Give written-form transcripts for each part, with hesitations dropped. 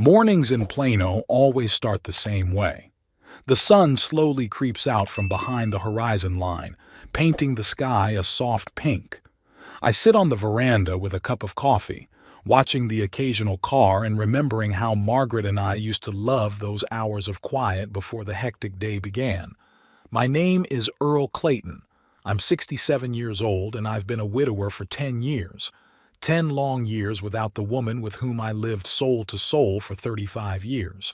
Mornings in Plano always start the same way. The sun slowly creeps out from behind the horizon line, painting the sky a soft pink. I sit on the veranda with a cup of coffee, watching the occasional car and remembering how Margaret and I used to love those hours of quiet before the hectic day began. My name is Earl Clayton. I'm 67 years old and I've been a widower for 10 years. 10 long years without the woman with whom I lived soul to soul for 35 years.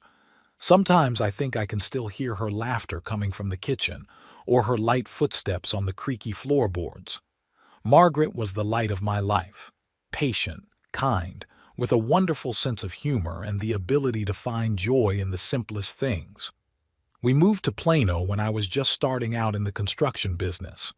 Sometimes I think I can still hear her laughter coming from the kitchen, or her light footsteps on the creaky floorboards. Margaret was the light of my life. Patient, kind, with a wonderful sense of humor and the ability to find joy in the simplest things. We moved to Plano when I was just starting out in the construction business.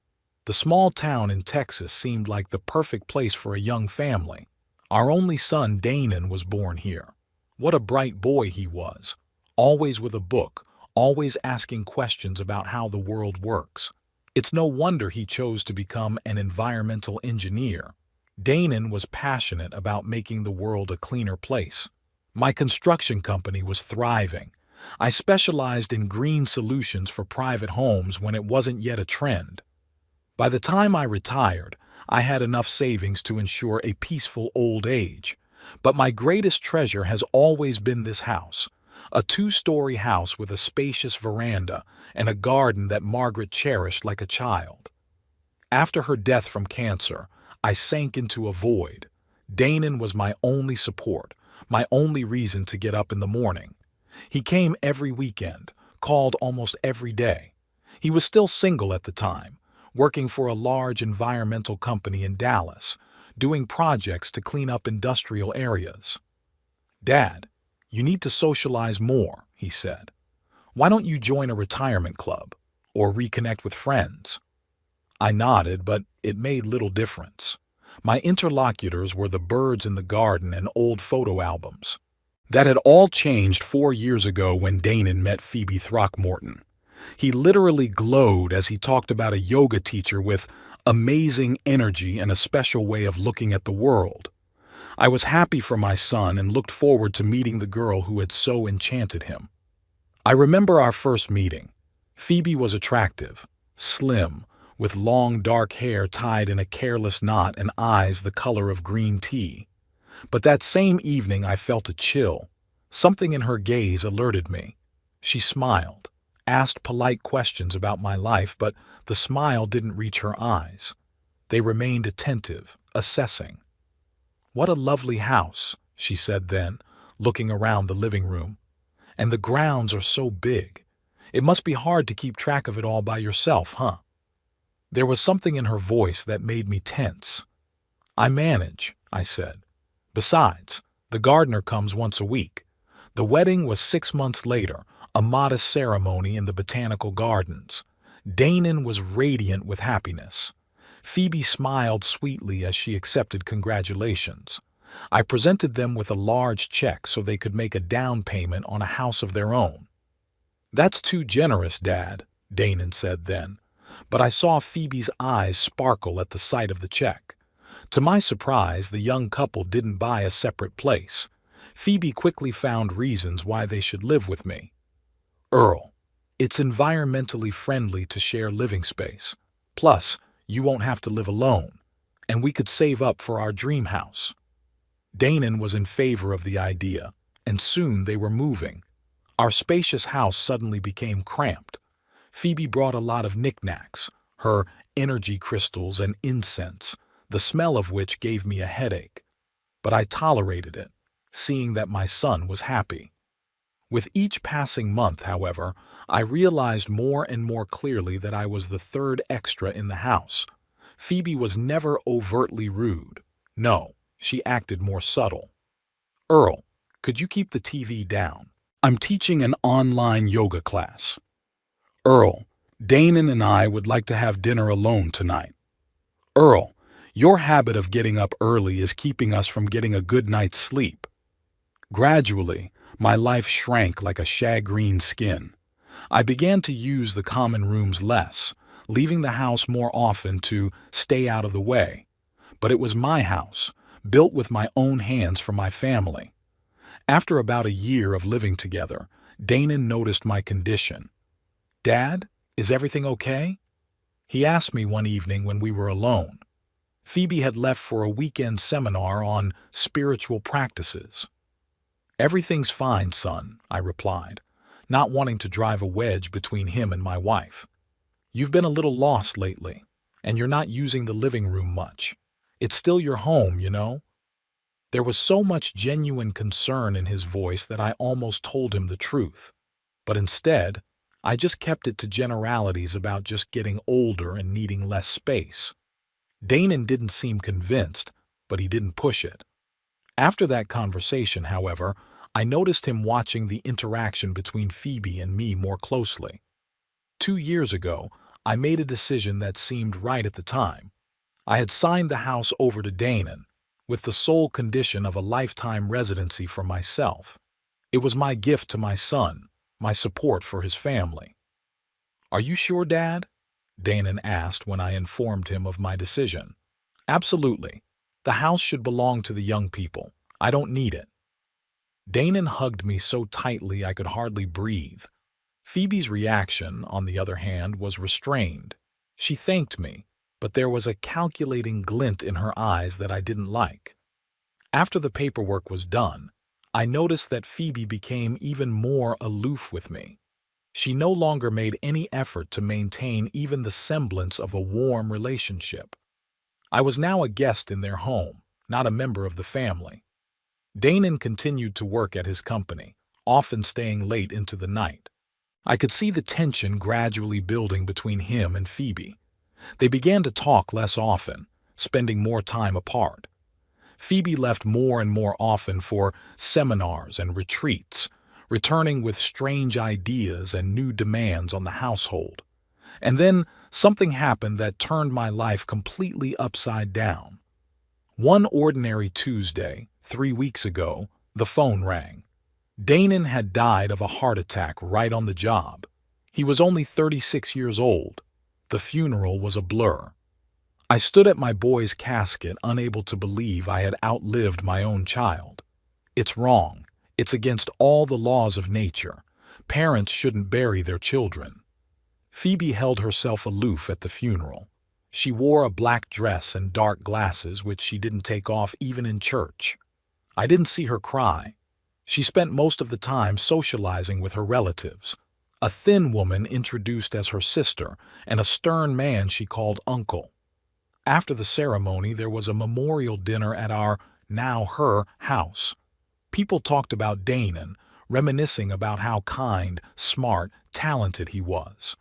The small town in Texas seemed like the perfect place for a young family. Our only son, Danon, was born here. What a bright boy he was. Always with a book, always asking questions about how the world works. It's no wonder he chose to become an environmental engineer. Danon was passionate about making the world a cleaner place. My construction company was thriving. I specialized in green solutions for private homes when it wasn't yet a trend. By the time I retired, I had enough savings to ensure a peaceful old age. But my greatest treasure has always been this house. A 2-story house with a spacious veranda and a garden that Margaret cherished like a child. After her death from cancer, I sank into a void. Danon was my only support, my only reason to get up in the morning. He came every weekend, called almost every day. He was still single at the time, working for a large environmental company in Dallas, doing projects to clean up industrial areas. "Dad, you need to socialize more," he said. "Why don't you join a retirement club or reconnect with friends?" I nodded, but it made little difference. My interlocutors were the birds in the garden and old photo albums. That had all changed 4 years ago when Danon met Phoebe Throckmorton. He literally glowed as he talked about a yoga teacher with amazing energy and a special way of looking at the world. I was happy for my son and looked forward to meeting the girl who had so enchanted him. I remember our first meeting. Phoebe was attractive, slim, with long dark hair tied in a careless knot and eyes the color of green tea. But that same evening I felt a chill. Something in her gaze alerted me. She smiled, asked polite questions about my life, but the smile didn't reach her eyes. They remained attentive, assessing. "What a lovely house," she said then, looking around the living room. "And the grounds are so big. It must be hard to keep track of it all by yourself, huh?" There was something in her voice that made me tense. "I manage," I said. "Besides, the gardener comes once a week." The wedding was 6 months later, a modest ceremony in the botanical gardens. Danon was radiant with happiness. Phoebe smiled sweetly as she accepted congratulations. I presented them with a large check so they could make a down payment on a house of their own. "That's too generous, Dad," Danon said then. But I saw Phoebe's eyes sparkle at the sight of the check. To my surprise, the young couple didn't buy a separate place. Phoebe quickly found reasons why they should live with me. "Earl, it's environmentally friendly to share living space. Plus, you won't have to live alone, and we could save up for our dream house." Danon was in favor of the idea, and soon they were moving. Our spacious house suddenly became cramped. Phoebe brought a lot of knickknacks, her energy crystals and incense, the smell of which gave me a headache. But I tolerated it, seeing that my son was happy. With each passing month, however, I realized more and more clearly that I was the third extra in the house. Phoebe was never overtly rude. No, she acted more subtle. "Earl, could you keep the TV down? I'm teaching an online yoga class." "Earl, Danon and I would like to have dinner alone tonight." "Earl, your habit of getting up early is keeping us from getting a good night's sleep." Gradually, my life shrank like a shagreen skin. I began to use the common rooms less, leaving the house more often to stay out of the way. But it was my house, built with my own hands for my family. After about a year of living together, Danon noticed my condition. "Dad, is everything okay?" He asked me one evening when we were alone. Phoebe had left for a weekend seminar on spiritual practices. "Everything's fine, son," I replied, not wanting to drive a wedge between him and my wife. "You've been a little lost lately, and you're not using the living room much. It's still your home, you know." There was so much genuine concern in his voice that I almost told him the truth. But instead, I just kept it to generalities about just getting older and needing less space. Danon didn't seem convinced, but he didn't push it. After that conversation, however, I noticed him watching the interaction between Phoebe and me more closely. 2 years ago, I made a decision that seemed right at the time. I had signed the house over to Danon, with the sole condition of a lifetime residency for myself. It was my gift to my son, my support for his family. "Are you sure, Dad?" Danon asked when I informed him of my decision. "Absolutely. The house should belong to the young people. I don't need it." Danon hugged me so tightly I could hardly breathe. Phoebe's reaction, on the other hand, was restrained. She thanked me, but there was a calculating glint in her eyes that I didn't like. After the paperwork was done, I noticed that Phoebe became even more aloof with me. She no longer made any effort to maintain even the semblance of a warm relationship. I was now a guest in their home, not a member of the family. Danon continued to work at his company, often staying late into the night. I could see the tension gradually building between him and Phoebe. They began to talk less often, spending more time apart. Phoebe left more and more often for seminars and retreats, returning with strange ideas and new demands on the household. And then something happened that turned my life completely upside down. One ordinary Tuesday, 3 weeks ago, the phone rang. Danon had died of a heart attack right on the job. He was only 36 years old. The funeral was a blur. I stood at my boy's casket, unable to believe I had outlived my own child. It's wrong. It's against all the laws of nature. Parents shouldn't bury their children. Phoebe held herself aloof at the funeral. She wore a black dress and dark glasses, which she didn't take off even in church. I didn't see her cry. She spent most of the time socializing with her relatives, a thin woman introduced as her sister and a stern man she called uncle. After the ceremony, there was a memorial dinner at our, now her, house. People talked about Danon, reminiscing about how kind, smart, talented he was.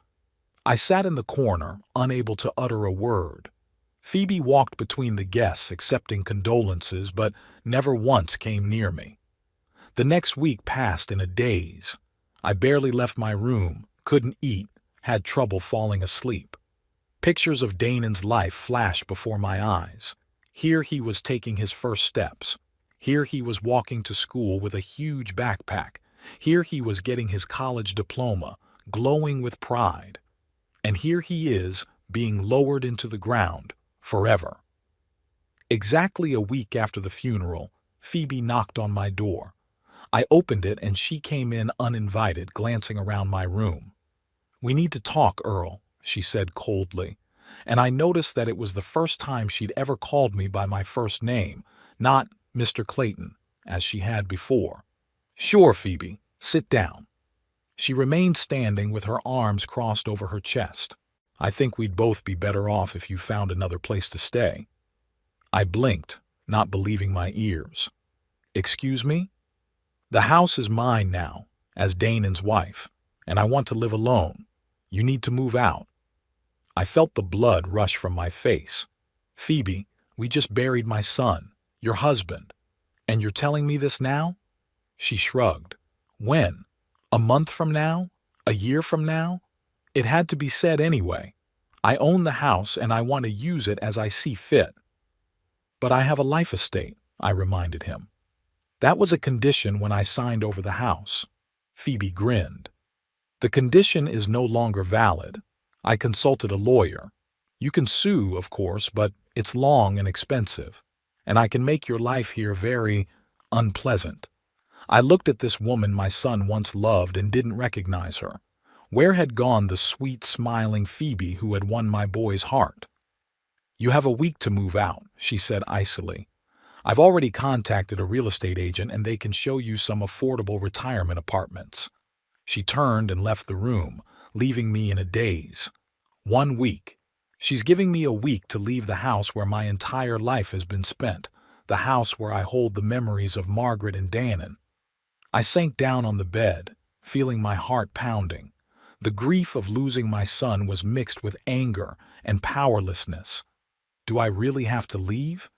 I sat in the corner, unable to utter a word. Phoebe walked between the guests, accepting condolences, but never once came near me. The next week passed in a daze. I barely left my room, couldn't eat, had trouble falling asleep. Pictures of Danon's life flashed before my eyes. Here he was taking his first steps. Here he was walking to school with a huge backpack. Here he was getting his college diploma, glowing with pride. And here he is, being lowered into the ground, forever. Exactly a week after the funeral, Phoebe knocked on my door. I opened it and she came in uninvited, glancing around my room. "We need to talk, Earl," she said coldly, and I noticed that it was the first time she'd ever called me by my first name, not Mr. Clayton, as she had before. "Sure, Phoebe, sit down." She remained standing with her arms crossed over her chest. "I think we'd both be better off if you found another place to stay." I blinked, not believing my ears. "Excuse me?" "The house is mine now, as Danon's wife, and I want to live alone. You need to move out." I felt the blood rush from my face. "Phoebe, we just buried my son, your husband, and you're telling me this now?" She shrugged. "When? A month from now? A year from now?" It had to be said anyway. I own the house and I want to use it as I see fit. "But I have a life estate," I reminded him. "That was a condition when I signed over the house." Phoebe grinned. "The condition is no longer valid. I consulted a lawyer. You can sue, of course, but it's long and expensive, and I can make your life here very unpleasant. I looked at this woman my son once loved and didn't recognize her. Where had gone the sweet, smiling Phoebe who had won my boy's heart? "You have a week to move out," she said icily. "I've already contacted a real estate agent and they can show you some affordable retirement apartments." She turned and left the room, leaving me in a daze. 1 week. She's giving me a week to leave the house where my entire life has been spent, the house where I hold the memories of Margaret and Dannon. I sank down on the bed, feeling my heart pounding. The grief of losing my son was mixed with anger and powerlessness. Do I really have to leave?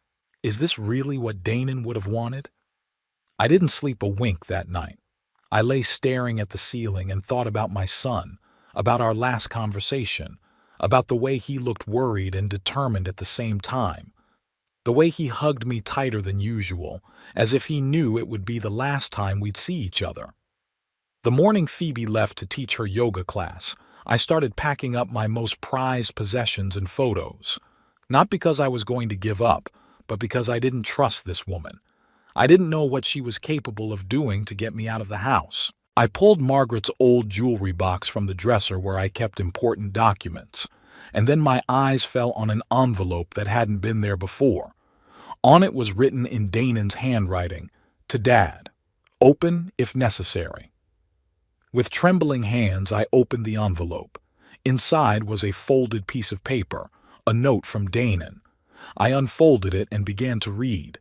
Is this really what Dannon would have wanted? I didn't sleep a wink that night. I lay staring at the ceiling and thought about my son, about our last conversation, about the way he looked worried and determined at the same time, the way he hugged me tighter than usual, as if he knew it would be the last time we'd see each other. The morning Phoebe left to teach her yoga class, I started packing up my most prized possessions and photos. Not because I was going to give up, but because I didn't trust this woman. I didn't know what she was capable of doing to get me out of the house. I pulled Margaret's old jewelry box from the dresser where I kept important documents, and then my eyes fell on an envelope that hadn't been there before. On it was written in Dannon's handwriting, "To Dad. Open if necessary." With trembling hands, I opened the envelope. Inside was a folded piece of paper, a note from Dannon. I unfolded it and began to read.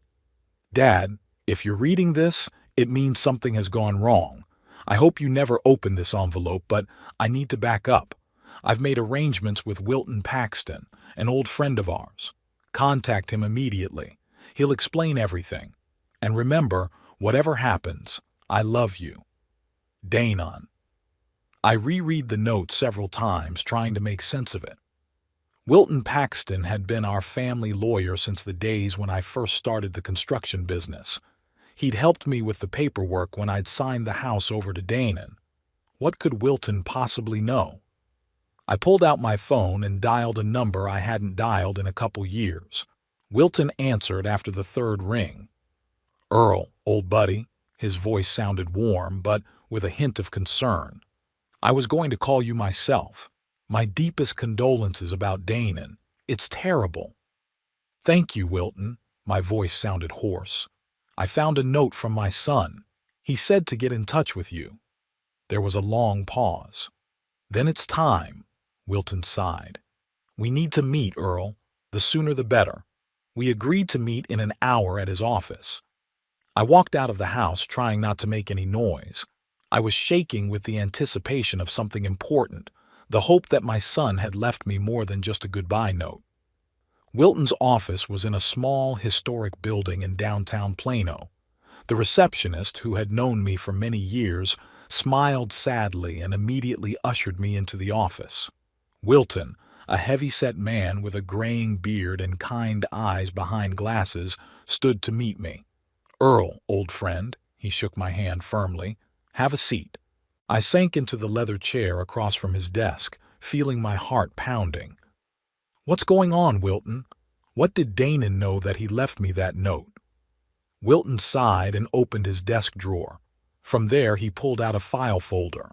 "Dad, if you're reading this, it means something has gone wrong. I hope you never open this envelope, but I need to back up. I've made arrangements with Wilton Paxton, an old friend of ours. Contact him immediately. He'll explain everything. And remember, whatever happens, I love you. Dannon." I reread the note several times, trying to make sense of it. Wilton Paxton had been our family lawyer since the days when I first started the construction business. He'd helped me with the paperwork when I'd signed the house over to Dannon. What could Wilton possibly know? I pulled out my phone and dialed a number I hadn't dialed in a couple years. Wilton answered after the third ring. "Earl, old buddy." His voice sounded warm, but with a hint of concern. "I was going to call you myself. My deepest condolences about Dannon. It's terrible." "Thank you, Wilton." My voice sounded hoarse. "I found a note from my son. He said to get in touch with you." There was a long pause. "Then it's time," Wilton sighed. "We need to meet, Earl. The sooner the better." We agreed to meet in an hour at his office. I walked out of the house, trying not to make any noise. I was shaking with the anticipation of something important, the hope that my son had left me more than just a goodbye note. Wilton's office was in a small, historic building in downtown Plano. The receptionist, who had known me for many years, smiled sadly and immediately ushered me into the office. Wilton, a heavy-set man with a graying beard and kind eyes behind glasses, stood to meet me. "Earl, old friend," he shook my hand firmly. "Have a seat." I sank into the leather chair across from his desk, feeling my heart pounding. "What's going on, Wilton? What did Dannon know that he left me that note?" Wilton sighed and opened his desk drawer. From there, he pulled out a file folder.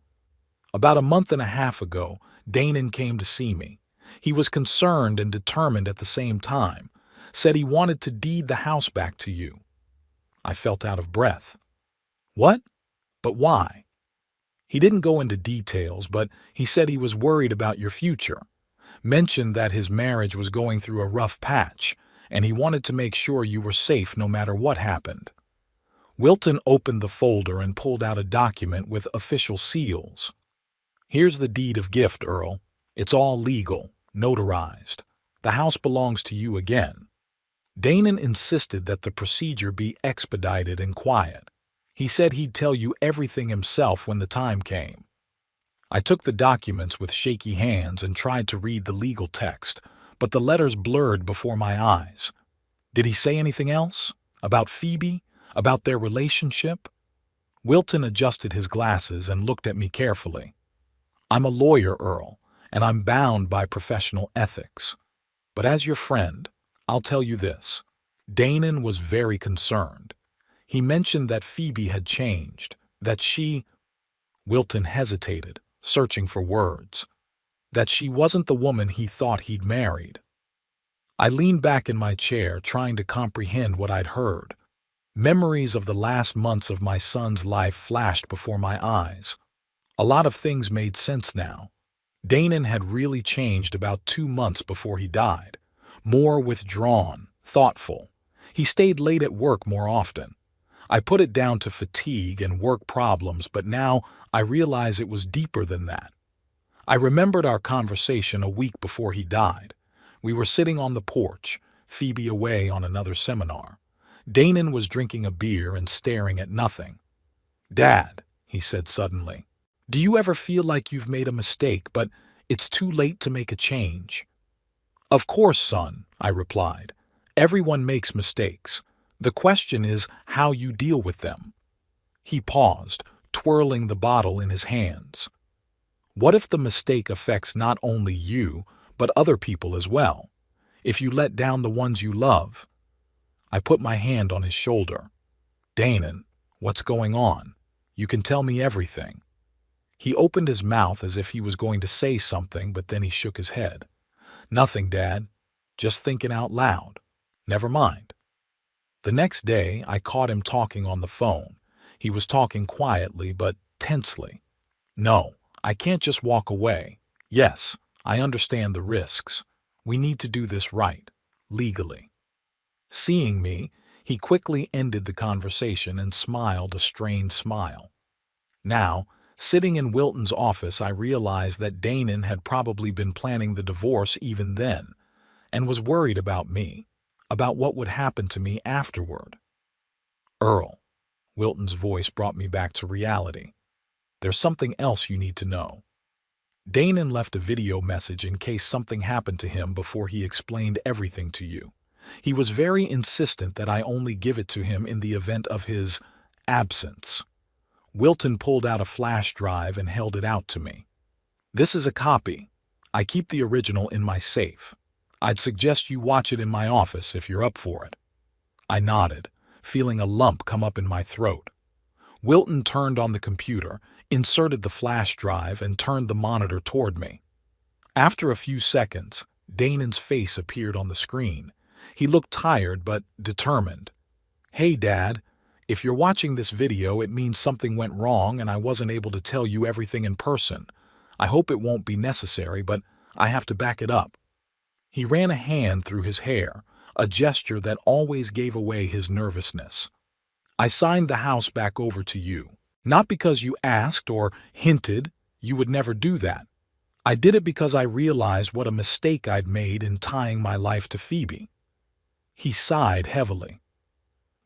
"About a month and a half ago, Dannon came to see me. He was concerned and determined at the same time, said he wanted to deed the house back to you." I felt out of breath. "What? But why?" "He didn't go into details, but he said he was worried about your future. Mentioned that his marriage was going through a rough patch, and he wanted to make sure you were safe no matter what happened." Wilton opened the folder and pulled out a document with official seals. "Here's the deed of gift, Earl. It's all legal, notarized. The house belongs to you again." Dannon insisted that the procedure be expedited and quiet. He said he'd tell you everything himself when the time came. I took the documents with shaky hands and tried to read the legal text, but the letters blurred before my eyes. Did he say anything else? About Phoebe? About their relationship? Wilton adjusted his glasses and looked at me carefully. "I'm a lawyer, Earl, and I'm bound by professional ethics. But as your friend, I'll tell you this. Dannon was very concerned. He mentioned that Phoebe had changed, that she— Wilton hesitated, searching for words. That she wasn't the woman he thought he'd married. I leaned back in my chair, trying to comprehend what I'd heard. Memories of the last months of my son's life flashed before my eyes. A lot of things made sense now. Danon had really changed about 2 months before he died. More withdrawn, thoughtful. He stayed late at work more often. I put it down to fatigue and work problems, but now I realize it was deeper than that. I remembered our conversation a week before he died. We were sitting on the porch, Phoebe away on another seminar. Danon was drinking a beer and staring at nothing. "Dad," he said suddenly, "do you ever feel like you've made a mistake, but it's too late to make a change?" "Of course, son," I replied. "Everyone makes mistakes. The question is how you deal with them." He paused, twirling the bottle in his hands. "What if the mistake affects not only you, but other people as well? If you let down the ones you love?" I put my hand on his shoulder. "Danon, what's going on? You can tell me everything." He opened his mouth as if he was going to say something, but then he shook his head. "Nothing, Dad. Just thinking out loud. Never mind." The next day, I caught him talking on the phone. He was talking quietly but tensely. "No, I can't just walk away. Yes, I understand the risks. We need to do this right, legally." Seeing me, he quickly ended the conversation and smiled a strained smile. Now, sitting in Wilton's office, I realized that Danon had probably been planning the divorce even then, and was worried about me, about what would happen to me afterward. "Earl," Wilton's voice brought me back to reality. "There's something else you need to know." Danon left a video message in case something happened to him before he explained everything to you. He was very insistent that I only give it to him in the event of his absence. Wilton pulled out a flash drive and held it out to me. "This is a copy. I keep the original in my safe. I'd suggest you watch it in my office if you're up for it." I nodded, feeling a lump come up in my throat. Wilton turned on the computer, inserted the flash drive, and turned the monitor toward me. After a few seconds, Danon's face appeared on the screen. He looked tired but determined. "Hey, Dad, if you're watching this video, it means something went wrong and I wasn't able to tell you everything in person. I hope it won't be necessary, but I have to back it up." He ran a hand through his hair, a gesture that always gave away his nervousness. "I signed the house back over to you, not because you asked or hinted. You would never do that. I did it because I realized what a mistake I'd made in tying my life to Phoebe." He sighed heavily.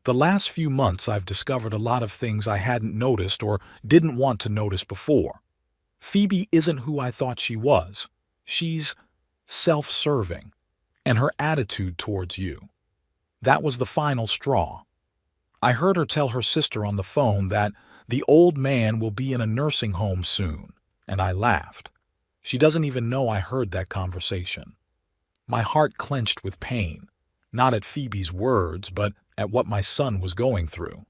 "The last few months I've discovered a lot of things I hadn't noticed or didn't want to notice before. Phoebe isn't who I thought she was. She's self-serving, and her attitude towards you. That was the final straw. I heard her tell her sister on the phone that the old man will be in a nursing home soon, and I laughed. She doesn't even know I heard that conversation." My heart clenched with pain, not at Phoebe's words, but at what my son was going through.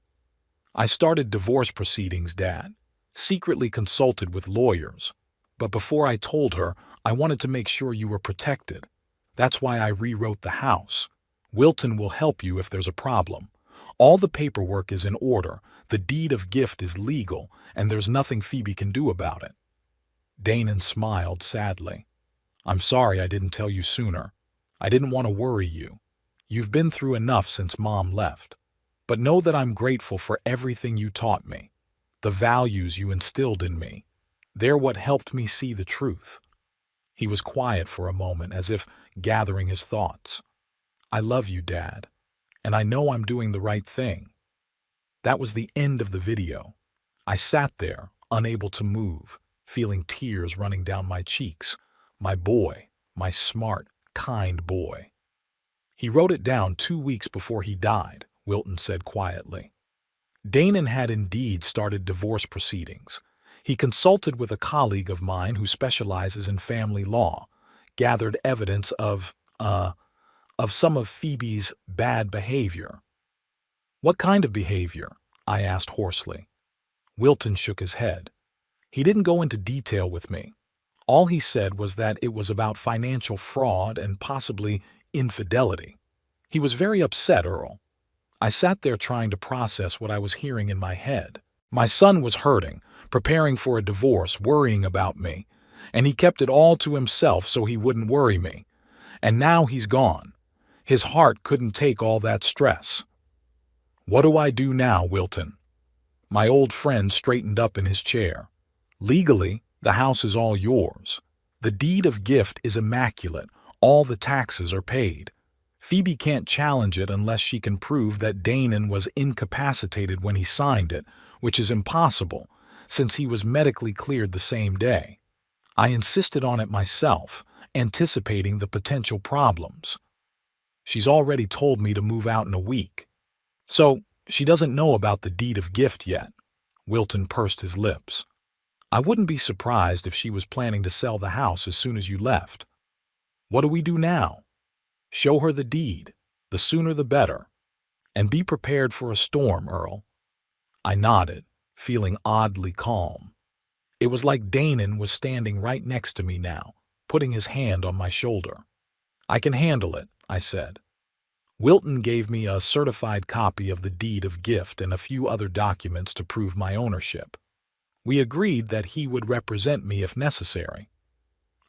"I started divorce proceedings, Dad, secretly consulted with lawyers. But before I told her, I wanted to make sure you were protected. That's why I rewrote the house. Wilton will help you if there's a problem. All the paperwork is in order, the deed of gift is legal, and there's nothing Phoebe can do about it." Danon smiled sadly. "I'm sorry I didn't tell you sooner. I didn't want to worry you. You've been through enough since Mom left. But know that I'm grateful for everything you taught me, the values you instilled in me. They're what helped me see the truth." He was quiet for a moment, as if gathering his thoughts. "I love you, Dad, and I know I'm doing the right thing." That was the end of the video. I sat there, unable to move, feeling tears running down my cheeks. My boy, my smart, kind boy. "He wrote it down 2 weeks before he died," Wilton said quietly. Danon had indeed started divorce proceedings. He consulted with a colleague of mine who specializes in family law, gathered evidence of some of Phoebe's bad behavior. What kind of behavior? I asked hoarsely. Wilton shook his head. He didn't go into detail with me. All he said was that it was about financial fraud and possibly infidelity. He was very upset, Earl. I sat there trying to process what I was hearing in my head. My son was hurting, preparing for a divorce, worrying about me, and he kept it all to himself so he wouldn't worry me. And now he's gone. His heart couldn't take all that stress. What do I do now, Wilton? My old friend straightened up in his chair. Legally, the house is all yours. The deed of gift is immaculate. All the taxes are paid. Phoebe can't challenge it unless she can prove that Danon was incapacitated when he signed it, which is impossible, since he was medically cleared the same day. I insisted on it myself, anticipating the potential problems. She's already told me to move out in a week. So, she doesn't know about the deed of gift yet. Wilton pursed his lips. I wouldn't be surprised if she was planning to sell the house as soon as you left. What do we do now? Show her the deed, the sooner the better. And be prepared for a storm, Earl. I nodded, feeling oddly calm. It was like Danon was standing right next to me now, putting his hand on my shoulder. I can handle it, I said. Wilton gave me a certified copy of the deed of gift and a few other documents to prove my ownership. We agreed that he would represent me if necessary.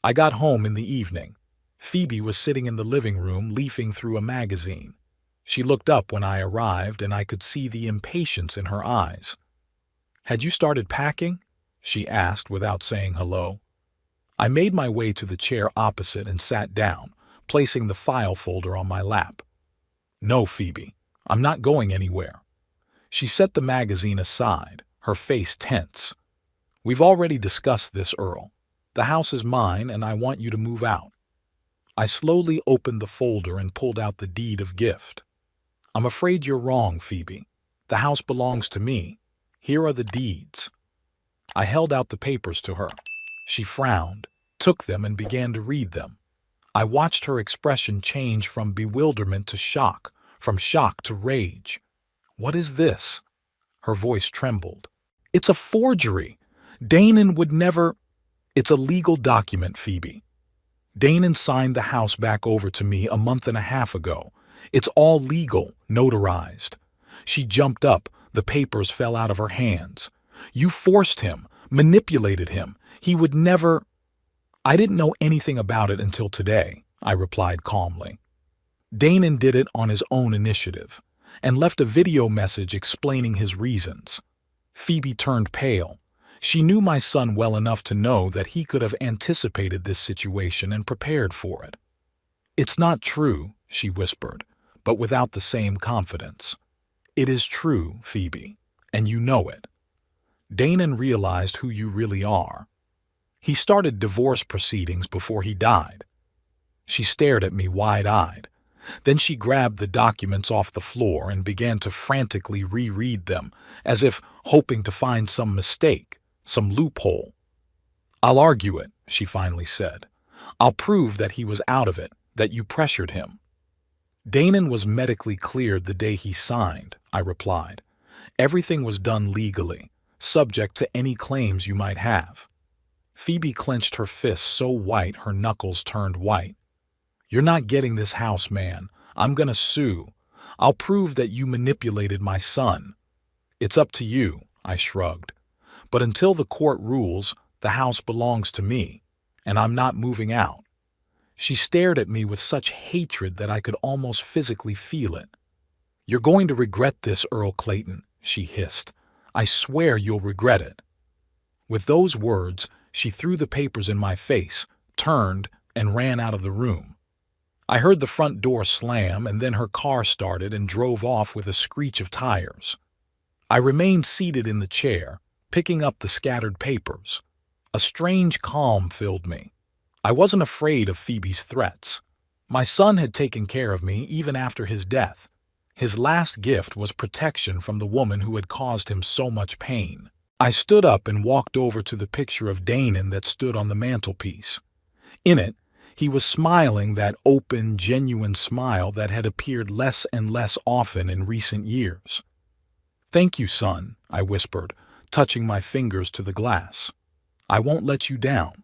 I got home in the evening. Phoebe was sitting in the living room leafing through a magazine. She looked up when I arrived, and I could see the impatience in her eyes. Had you started packing? She asked without saying hello. I made my way to the chair opposite and sat down, placing the file folder on my lap. No, Phoebe, I'm not going anywhere. She set the magazine aside, her face tense. We've already discussed this, Earl. The house is mine, and I want you to move out. I slowly opened the folder and pulled out the deed of gift. I'm afraid you're wrong, Phoebe. The house belongs to me. Here are the deeds. I held out the papers to her. She frowned, took them, and began to read them. I watched her expression change from bewilderment to shock, from shock to rage. What is this? Her voice trembled. It's a forgery. Danon would never... It's a legal document, Phoebe. Danon signed the house back over to me a month and a half ago. It's all legal, notarized. She jumped up. The papers fell out of her hands. You forced him, manipulated him. He would never... I didn't know anything about it until today, I replied calmly. Danon did it on his own initiative, and left a video message explaining his reasons. Phoebe turned pale. She knew my son well enough to know that he could have anticipated this situation and prepared for it. It's not true, she whispered, but without the same confidence. It is true, Phoebe, and you know it. Danon realized who you really are. He started divorce proceedings before he died. She stared at me wide-eyed. Then she grabbed the documents off the floor and began to frantically reread them, as if hoping to find some mistake, some loophole. I'll argue it, she finally said. I'll prove that he was out of it, that you pressured him. Danon was medically cleared the day he signed, I replied. Everything was done legally, subject to any claims you might have. Phoebe clenched her fists so white her knuckles turned white. You're not getting this house, man. I'm gonna sue. I'll prove that you manipulated my son. It's up to you, I shrugged. But until the court rules, the house belongs to me, and I'm not moving out. She stared at me with such hatred that I could almost physically feel it. You're going to regret this, Earl Clayton, she hissed. I swear you'll regret it. With those words, she threw the papers in my face, turned, and ran out of the room. I heard the front door slam, and then her car started and drove off with a screech of tires. I remained seated in the chair, picking up the scattered papers. A strange calm filled me. I wasn't afraid of Phoebe's threats. My son had taken care of me even after his death. His last gift was protection from the woman who had caused him so much pain. I stood up and walked over to the picture of Danon that stood on the mantelpiece. In it, He was smiling that open, genuine smile that had appeared less and less often in recent years. "Thank you, son," I whispered, touching my fingers to the glass. "I won't let you down."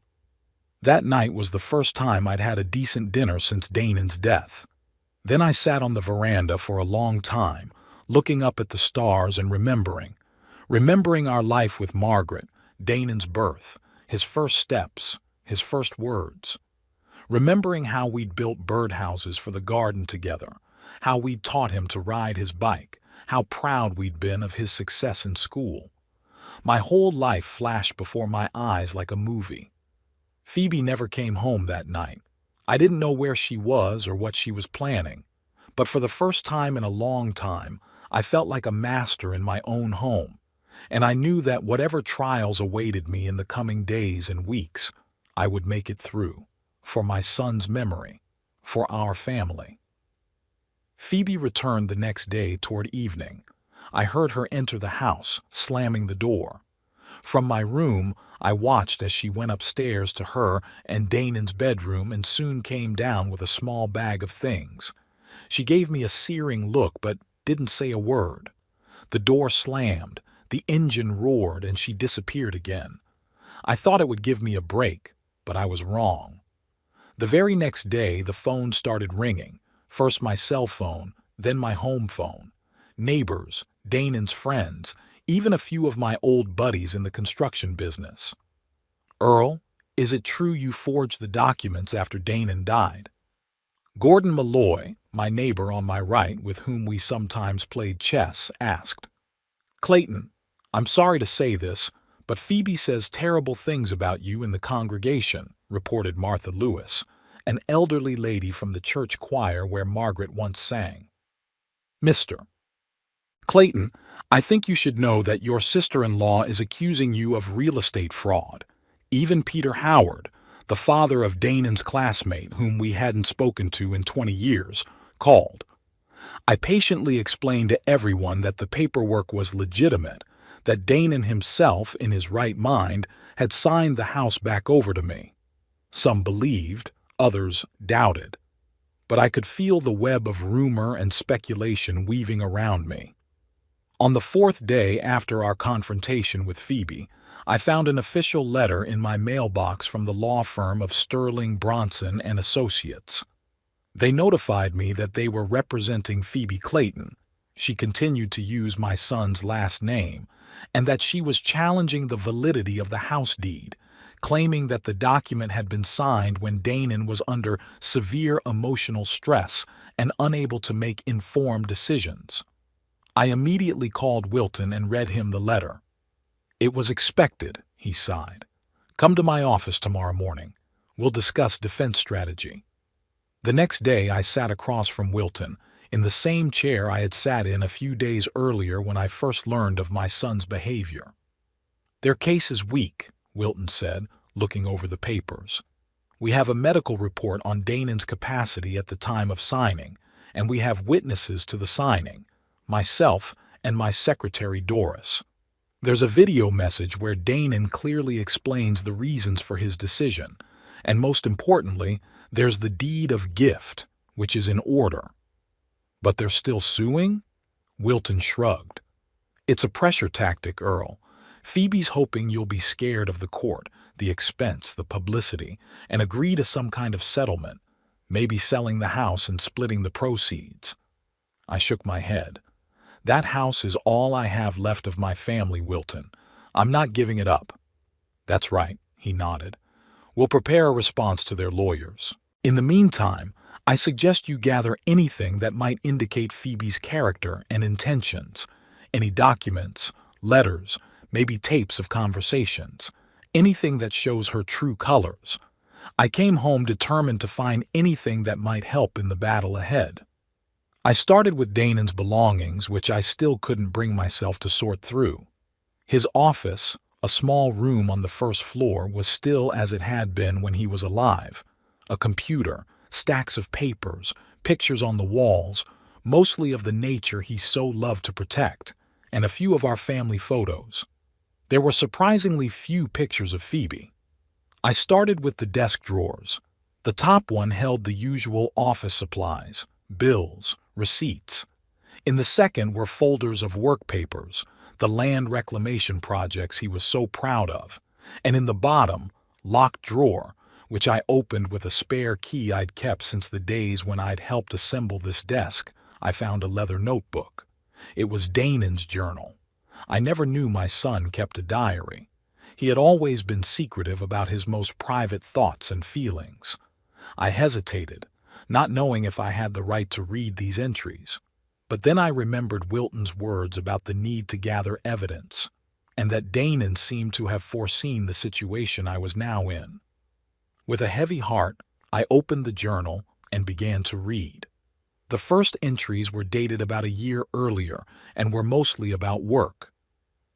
That night was the first time I'd had a decent dinner since Danan's death. Then I sat on the veranda for a long time, looking up at the stars and remembering our life with Margaret, Danan's birth, his first steps, his first words. Remembering how we'd built birdhouses for the garden together, how we'd taught him to ride his bike, how proud we'd been of his success in school. My whole life flashed before my eyes like a movie. Phoebe never came home that night. I didn't know where she was or what she was planning, but for the first time in a long time, I felt like a master in my own home, and I knew that whatever trials awaited me in the coming days and weeks, I would make it through, for my son's memory, for our family. Phoebe returned the next day toward evening. I heard her enter the house, slamming the door. From my room, I watched as she went upstairs to her and Danan's bedroom and soon came down with a small bag of things. She gave me a searing look but didn't say a word. The door slammed, the engine roared, and she disappeared again. I thought it would give me a break, but I was wrong. The very next day, the phone started ringing, first my cell phone, then my home phone. Neighbors, Danan's friends, even a few of my old buddies in the construction business. "Earl, is it true you forged the documents after Danan died?" Gordon Malloy, my neighbor on my right with whom we sometimes played chess, asked. "Clayton, I'm sorry to say this, but Phoebe says terrible things about you in the congregation," reported Martha Lewis, an elderly lady from the church choir where Margaret once sang. "Mr. Clayton, I think you should know that your sister-in-law is accusing you of real estate fraud. Even Peter Howard, the father of Danan's classmate whom we hadn't spoken to in 20 years, called. I patiently explained to everyone that the paperwork was legitimate, that Danan himself, in his right mind, had signed the house back over to me. Some believed, others doubted. But I could feel the web of rumor and speculation weaving around me. On the fourth day after our confrontation with Phoebe, I found an official letter in my mailbox from the law firm of Sterling, Bronson and Associates. They notified me that they were representing Phoebe Clayton. She continued to use my son's last name, and that she was challenging the validity of the house deed, claiming that the document had been signed when Danan was under severe emotional stress and unable to make informed decisions. I immediately called Wilton and read him the letter. "It was expected," he sighed. "Come to my office tomorrow morning. We'll discuss defense strategy." The next day I sat across from Wilton, in the same chair I had sat in a few days earlier when I first learned of my son's behavior. "Their case is weak," Wilton said, looking over the papers. "We have a medical report on Danan's capacity at the time of signing, and we have witnesses to the signing, myself and my secretary Doris. There's a video message where Danan clearly explains the reasons for his decision, and most importantly, there's the deed of gift, which is in order." "But they're still suing?" Wilton shrugged. "It's a pressure tactic, Earl. Phoebe's hoping you'll be scared of the court, the expense, the publicity, and agree to some kind of settlement, maybe selling the house and splitting the proceeds." I shook my head. "That house is all I have left of my family, Wilton. I'm not giving it up." "That's right," he nodded. "We'll prepare a response to their lawyers. In the meantime, I suggest you gather anything that might indicate Phoebe's character and intentions. Any documents, letters, maybe tapes of conversations. Anything that shows her true colors. I came home determined to find anything that might help in the battle ahead. I started with Danan's belongings, which I still couldn't bring myself to sort through. His office, a small room on the first floor, was still as it had been when he was alive. A computer, stacks of papers, pictures on the walls, mostly of the nature he so loved to protect, and a few of our family photos. There were surprisingly few pictures of Phoebe. I started with the desk drawers. The top one held the usual office supplies, bills, receipts. In the second were folders of work papers, the land reclamation projects he was so proud of. And in the bottom, locked drawer, which I opened with a spare key I'd kept since the days when I'd helped assemble this desk, I found a leather notebook. It was Danin's journal. I never knew my son kept a diary. He had always been secretive about his most private thoughts and feelings. I hesitated, not knowing if I had the right to read these entries. But then I remembered Wilton's words about the need to gather evidence, and that Danon seemed to have foreseen the situation I was now in. With a heavy heart, I opened the journal and began to read. The first entries were dated about a year earlier and were mostly about work.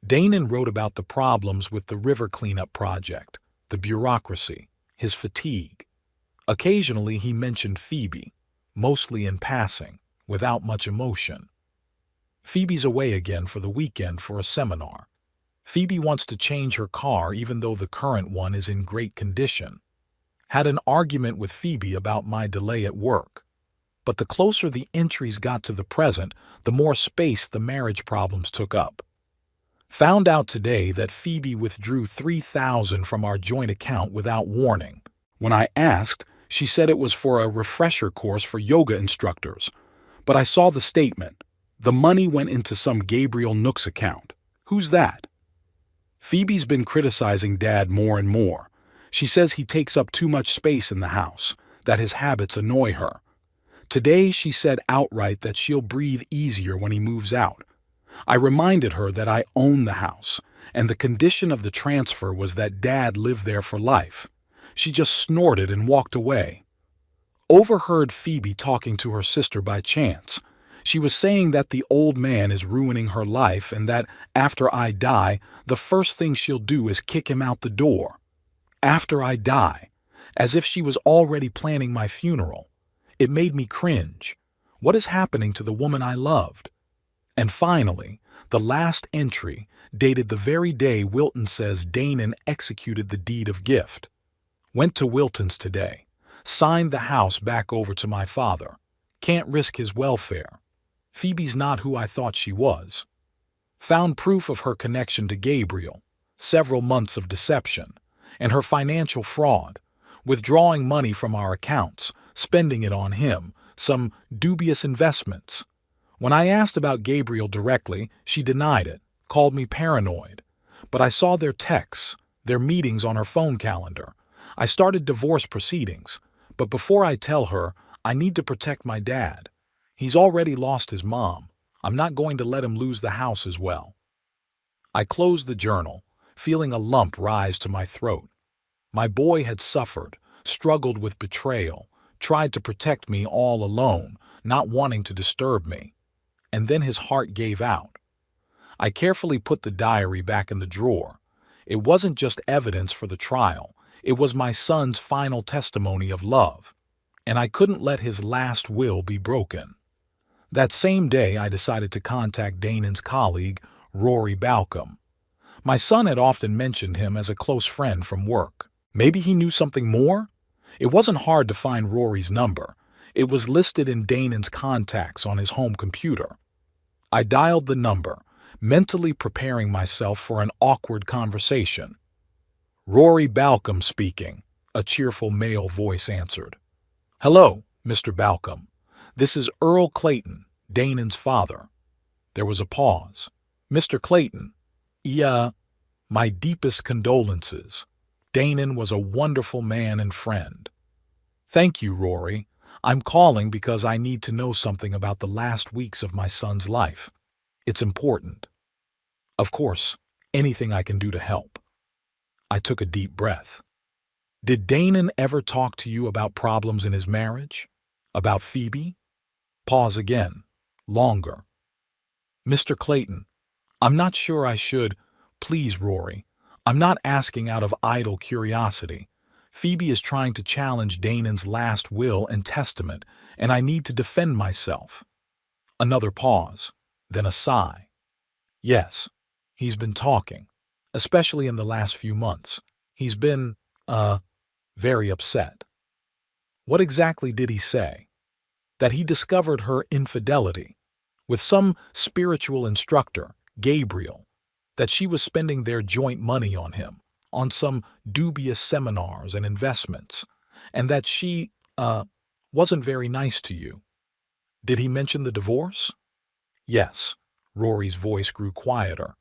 Danon wrote about the problems with the river cleanup project, the bureaucracy, his fatigue. Occasionally he mentioned Phoebe, mostly in passing, without much emotion. Phoebe's away again for the weekend for a seminar. Phoebe wants to change her car even though the current one is in great condition. Had an argument with Phoebe about my delay at work. But the closer the entries got to the present, the more space the marriage problems took up. Found out today that Phoebe withdrew $3,000 from our joint account without warning. When I asked, she said it was for a refresher course for yoga instructors. But I saw the statement. The money went into some Gabriel Nooks account. Who's that? Phoebe's been criticizing Dad more and more. She says he takes up too much space in the house, that his habits annoy her. Today she said outright that she'll breathe easier when he moves out. I reminded her that I own the house, and the condition of the transfer was that Dad lived there for life. She just snorted and walked away. Overheard Phoebe talking to her sister by chance. She was saying that the old man is ruining her life and that after I die, the first thing she'll do is kick him out the door. After I die, as if she was already planning my funeral. It made me cringe. What is happening to the woman I loved? And finally, the last entry, dated the very day Wilton says Danon executed the deed of gift. Went to Wilton's today. Signed the house back over to my father. Can't risk his welfare. Phoebe's not who I thought she was. Found proof of her connection to Gabriel, several months of deception, and her financial fraud, withdrawing money from our accounts, spending it on him, some dubious investments. When I asked about Gabriel directly, she denied it, called me paranoid. But I saw their texts, their meetings on her phone calendar. I started divorce proceedings. But before I tell her, I need to protect my dad. He's already lost his mom. I'm not going to let him lose the house as well. I closed the journal, feeling a lump rise to my throat. My boy had suffered, struggled with betrayal, tried to protect me all alone, not wanting to disturb me. And then his heart gave out. I carefully put the diary back in the drawer. It wasn't just evidence for the trial. It was my son's final testimony of love. And I couldn't let his last will be broken. That same day, I decided to contact Danon's colleague, Rory Balcom. My son had often mentioned him as a close friend from work. Maybe he knew something more? It wasn't hard to find Rory's number. It was listed in Danon's contacts on his home computer. I dialed the number, mentally preparing myself for an awkward conversation. Rory Balcom speaking, a cheerful male voice answered. Hello, Mr. Balcom. This is Earl Clayton, Danon's father. There was a pause. Mr. Clayton, my deepest condolences. Danon was a wonderful man and friend. Thank you, Rory. I'm calling because I need to know something about the last weeks of my son's life. It's important. Of course, anything I can do to help. I took a deep breath. Did Danon ever talk to you about problems in his marriage? About Phoebe? Pause again. Longer. Mr. Clayton, I'm not sure I should. Please, Rory. I'm not asking out of idle curiosity. Phoebe is trying to challenge Danon's last will and testament, and I need to defend myself. Another pause, then a sigh. Yes, he's been talking, especially in the last few months. He's been, very upset. What exactly did he say? That he discovered her infidelity with some spiritual instructor, Gabriel, that she was spending their joint money on him, on some dubious seminars and investments, and that she, wasn't very nice to you. Did he mention the divorce? Yes. Rory's voice grew quieter.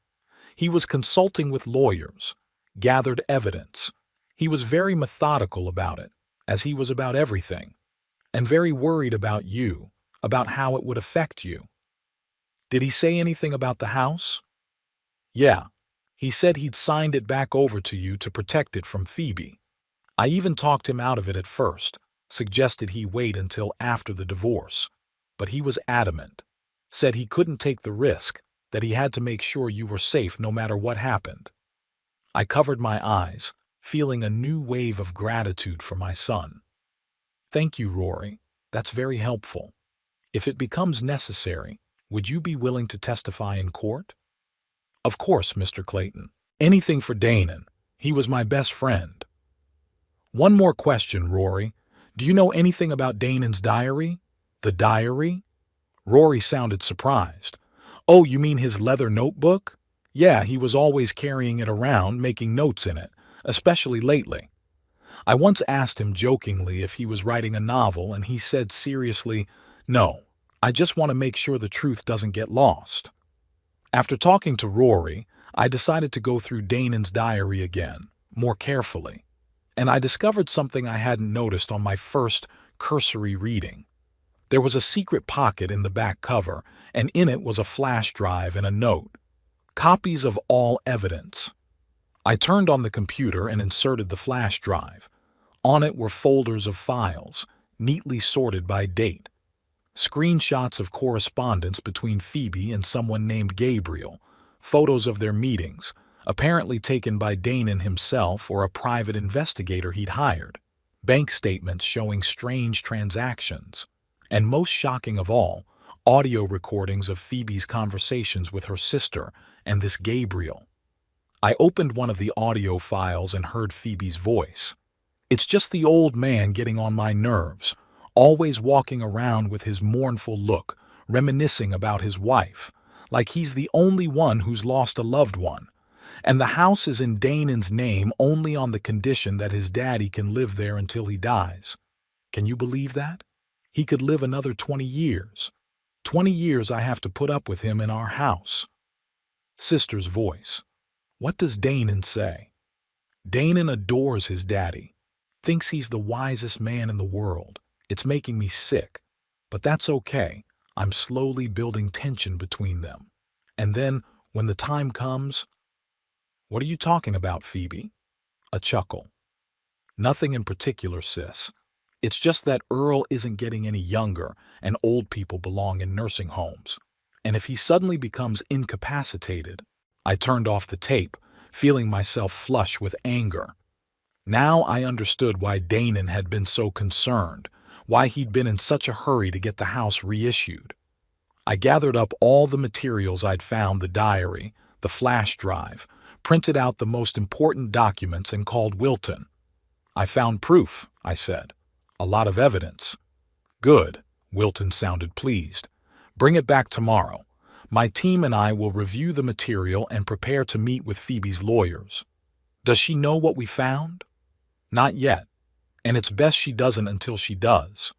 He was consulting with lawyers, gathered evidence. He was very methodical about it, as he was about everything, and very worried about you, about how it would affect you. Did he say anything about the house? Yeah. He said he'd signed it back over to you to protect it from Phoebe. I even talked him out of it at first, suggested he wait until after the divorce. But he was adamant, said he couldn't take the risk, that he had to make sure you were safe no matter what happened. I covered my eyes, feeling a new wave of gratitude for my son. Thank you, Rory. That's very helpful. If it becomes necessary, would you be willing to testify in court? Of course, Mr. Clayton. Anything for Danon. He was my best friend. One more question, Rory. Do you know anything about Danon's diary? The diary? Rory sounded surprised. Oh, you mean his leather notebook? Yeah, he was always carrying it around, making notes in it, especially lately. I once asked him jokingly if he was writing a novel, and he said seriously, "No, I just want to make sure the truth doesn't get lost." After talking to Rory, I decided to go through Danon's diary again, more carefully, and I discovered something I hadn't noticed on my first cursory reading. There was a secret pocket in the back cover, and in it was a flash drive and a note. Copies of all evidence. I turned on the computer and inserted the flash drive. On it were folders of files, neatly sorted by date. Screenshots of correspondence between Phoebe and someone named Gabriel, photos of their meetings, apparently taken by Danon himself or a private investigator he'd hired, bank statements showing strange transactions, and most shocking of all, audio recordings of Phoebe's conversations with her sister and this Gabriel. I opened one of the audio files and heard Phoebe's voice. It's just the old man getting on my nerves, always walking around with his mournful look, reminiscing about his wife, like he's the only one who's lost a loved one. And the house is in Danon's name only on the condition that his daddy can live there until he dies. Can you believe that? He could live another 20 years. 20 years I have to put up with him in our house. Sister's voice. What does Danon say? Danon adores his daddy, thinks he's the wisest man in the world. It's making me sick, but that's okay. I'm slowly building tension between them. And then, when the time comes... What are you talking about, Phoebe? A chuckle. Nothing in particular, sis. It's just that Earl isn't getting any younger, and old people belong in nursing homes. And if he suddenly becomes incapacitated... I turned off the tape, feeling myself flush with anger. Now I understood why Danon had been so concerned, why he'd been in such a hurry to get the house reissued. I gathered up all the materials I'd found, the diary, the flash drive, printed out the most important documents and called Wilton. I found proof, I said. A lot of evidence. Good, Wilton sounded pleased. Bring it back tomorrow. My team and I will review the material and prepare to meet with Phoebe's lawyers. Does she know what we found? Not yet, and it's best she doesn't until she does.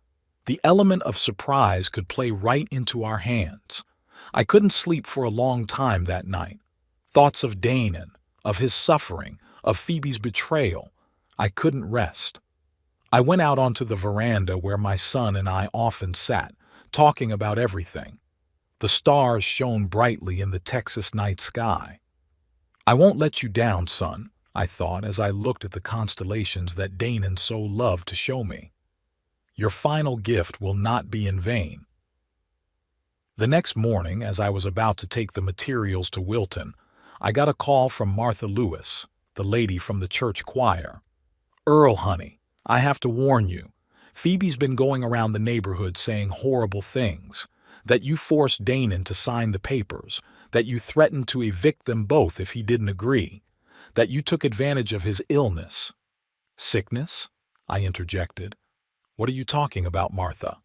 The element of surprise could play right into our hands. I couldn't sleep for a long time that night. Thoughts of Danon, of his suffering, of Phoebe's betrayal. I couldn't rest. I went out onto the veranda where my son and I often sat, talking about everything. The stars shone brightly in the Texas night sky. I won't let you down, son, I thought as I looked at the constellations that Danon so loved to show me. Your final gift will not be in vain. The next morning, as I was about to take the materials to Wilton, I got a call from Martha Lewis, the lady from the church choir. Earl, honey, I have to warn you. Phoebe's been going around the neighborhood saying horrible things, that you forced Danon to sign the papers, that you threatened to evict them both if he didn't agree, that you took advantage of his illness. Sickness? I interjected. What are you talking about, Martha?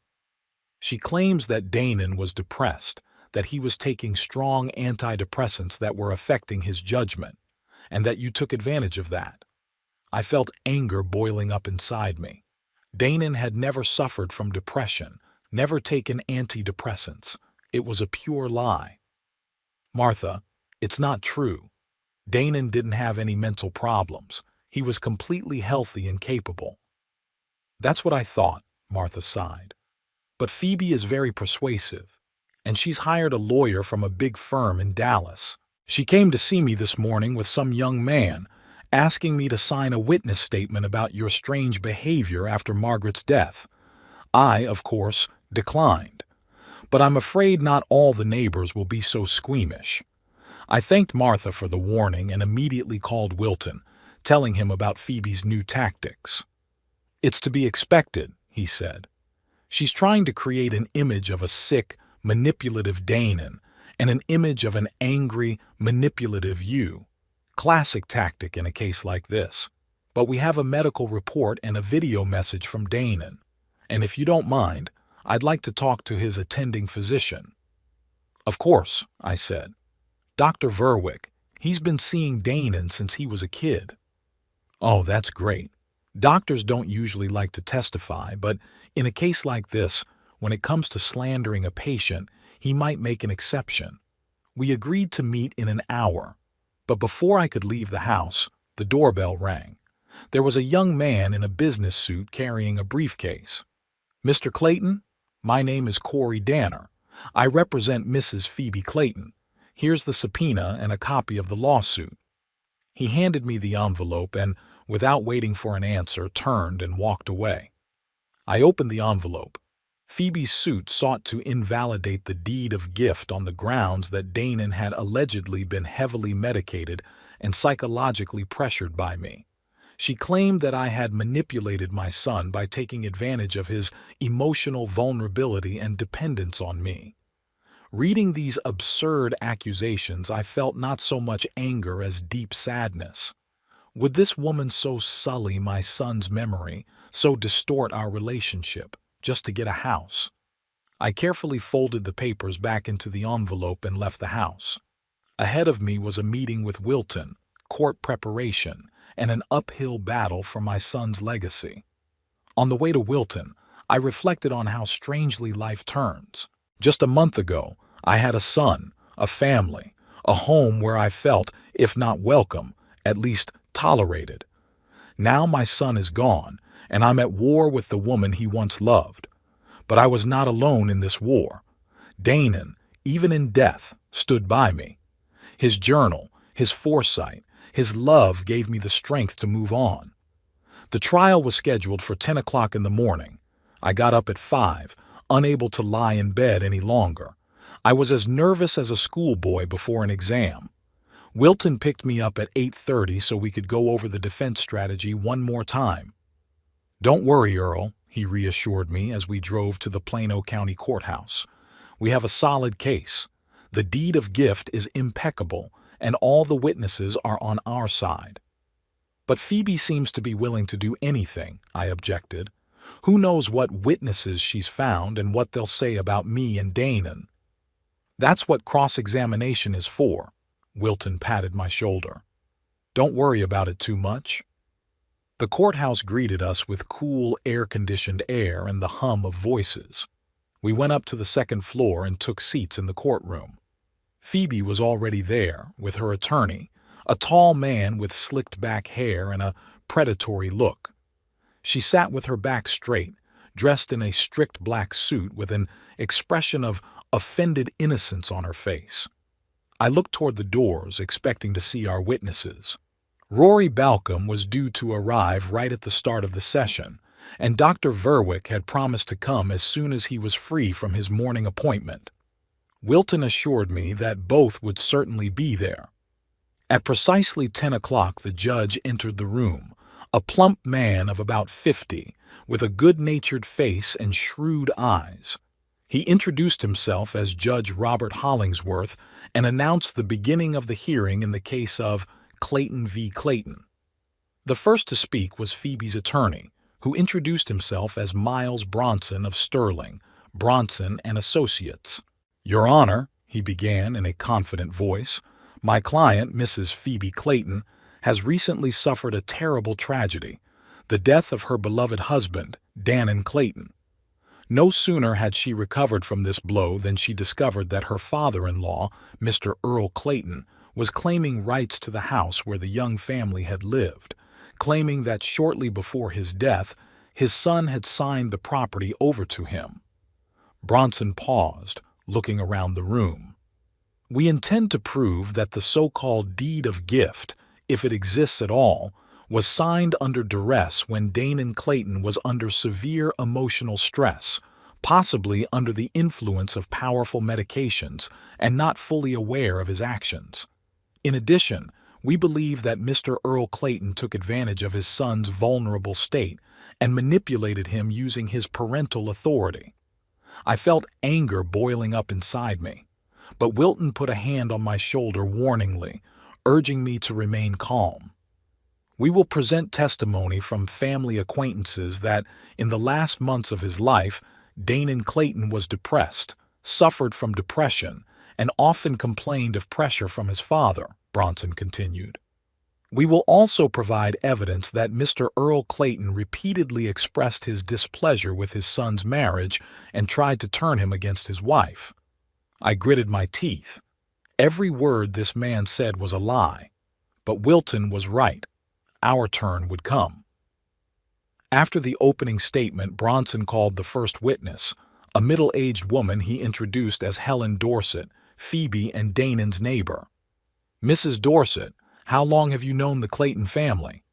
She claims that Danon was depressed, that he was taking strong antidepressants that were affecting his judgment, and that you took advantage of that. I felt anger boiling up inside me. Danon had never suffered from depression, never taken antidepressants. It was a pure lie. Martha, it's not true. Danon didn't have any mental problems. He was completely healthy and capable. That's what I thought, Martha sighed. But Phoebe is very persuasive, and she's hired a lawyer from a big firm in Dallas. She came to see me this morning with some young man, asking me to sign a witness statement about your strange behavior after Margaret's death. I, of course, declined. But I'm afraid not all the neighbors will be so squeamish. I thanked Martha for the warning and immediately called Wilton, telling him about Phoebe's new tactics. It's to be expected, he said. She's trying to create an image of a sick, manipulative Danon and an image of an angry, manipulative you. Classic tactic in a case like this. But we have a medical report and a video message from Danon. And if you don't mind, I'd like to talk to his attending physician. Of course, I said. Dr. Verwick, he's been seeing Danon since he was a kid. Oh, that's great. Doctors don't usually like to testify, but in a case like this, when it comes to slandering a patient, he might make an exception. We agreed to meet in an hour, but before I could leave the house, the doorbell rang. There was a young man in a business suit carrying a briefcase. Mr. Clayton, my name is Corey Danner. I represent Mrs. Phoebe Clayton. Here's the subpoena and a copy of the lawsuit. He handed me the envelope and, without waiting for an answer, turned and walked away. I opened the envelope. Phoebe's suit sought to invalidate the deed of gift on the grounds that Danon had allegedly been heavily medicated and psychologically pressured by me. She claimed that I had manipulated my son by taking advantage of his emotional vulnerability and dependence on me. Reading these absurd accusations, I felt not so much anger as deep sadness. Would this woman so sully my son's memory, so distort our relationship, just to get a house? I carefully folded the papers back into the envelope and left the house. Ahead of me was a meeting with Wilton, court preparation, and an uphill battle for my son's legacy. On the way to Wilton, I reflected on how strangely life turns. Just a month ago, I had a son, a family, a home where I felt, if not welcome, at least tolerated. Now my son is gone, and I'm at war with the woman he once loved. But I was not alone in this war. Danon, even in death, stood by me. His journal, his foresight, his love gave me the strength to move on. The trial was scheduled for 10 o'clock in the morning. I got up at 5, unable to lie in bed any longer. I was as nervous as a schoolboy before an exam. Wilton picked me up at 8:30 so we could go over the defense strategy one more time. Don't worry, Earl, he reassured me as we drove to the Plano County Courthouse. We have a solid case. The deed of gift is impeccable, and all the witnesses are on our side. But Phoebe seems to be willing to do anything, I objected. Who knows what witnesses she's found and what they'll say about me and Danon? That's what cross-examination is for. Wilton patted my shoulder. Don't worry about it too much. The courthouse greeted us with cool, air-conditioned air and the hum of voices. We went up to the second floor and took seats in the courtroom. Phoebe was already there, with her attorney, a tall man with slicked-back hair and a predatory look. She sat with her back straight, dressed in a strict black suit with an expression of offended innocence on her face. I looked toward the doors, expecting to see our witnesses. Rory Balcom was due to arrive right at the start of the session, and Dr. Verwick had promised to come as soon as he was free from his morning appointment. Wilton assured me that both would certainly be there. At precisely 10 o'clock, the judge entered the room, a plump man of about 50, with a good-natured face and shrewd eyes. He introduced himself as Judge Robert Hollingsworth and announced the beginning of the hearing in the case of Clayton v. Clayton. The first to speak was Phoebe's attorney, who introduced himself as Miles Bronson of Sterling, Bronson and Associates. "Your Honor," he began in a confident voice, "my client, Mrs. Phoebe Clayton, has recently suffered a terrible tragedy, the death of her beloved husband, Dannon Clayton. No sooner had she recovered from this blow than she discovered that her father-in-law, Mr. Earl Clayton, was claiming rights to the house where the young family had lived, claiming that shortly before his death, his son had signed the property over to him." Bronson paused, looking around the room. "We intend to prove that the so-called deed of gift, if it exists at all, was signed under duress when Dannon Clayton was under severe emotional stress, possibly under the influence of powerful medications and not fully aware of his actions. In addition, we believe that Mr. Earl Clayton took advantage of his son's vulnerable state and manipulated him using his parental authority." I felt anger boiling up inside me, but Wilton put a hand on my shoulder warningly, urging me to remain calm. "We will present testimony from family acquaintances that, in the last months of his life, Dannon Clayton was depressed, suffered from depression, and often complained of pressure from his father," Bronson continued. "We will also provide evidence that Mr. Earl Clayton repeatedly expressed his displeasure with his son's marriage and tried to turn him against his wife." I gritted my teeth. Every word this man said was a lie. But Wilton was right. Our turn would come. After the opening statement, Bronson called the first witness, a middle-aged woman he introduced as Helen Dorset, Phoebe and Dannon's neighbor. "Mrs. Dorset, how long have you known the Clayton family?"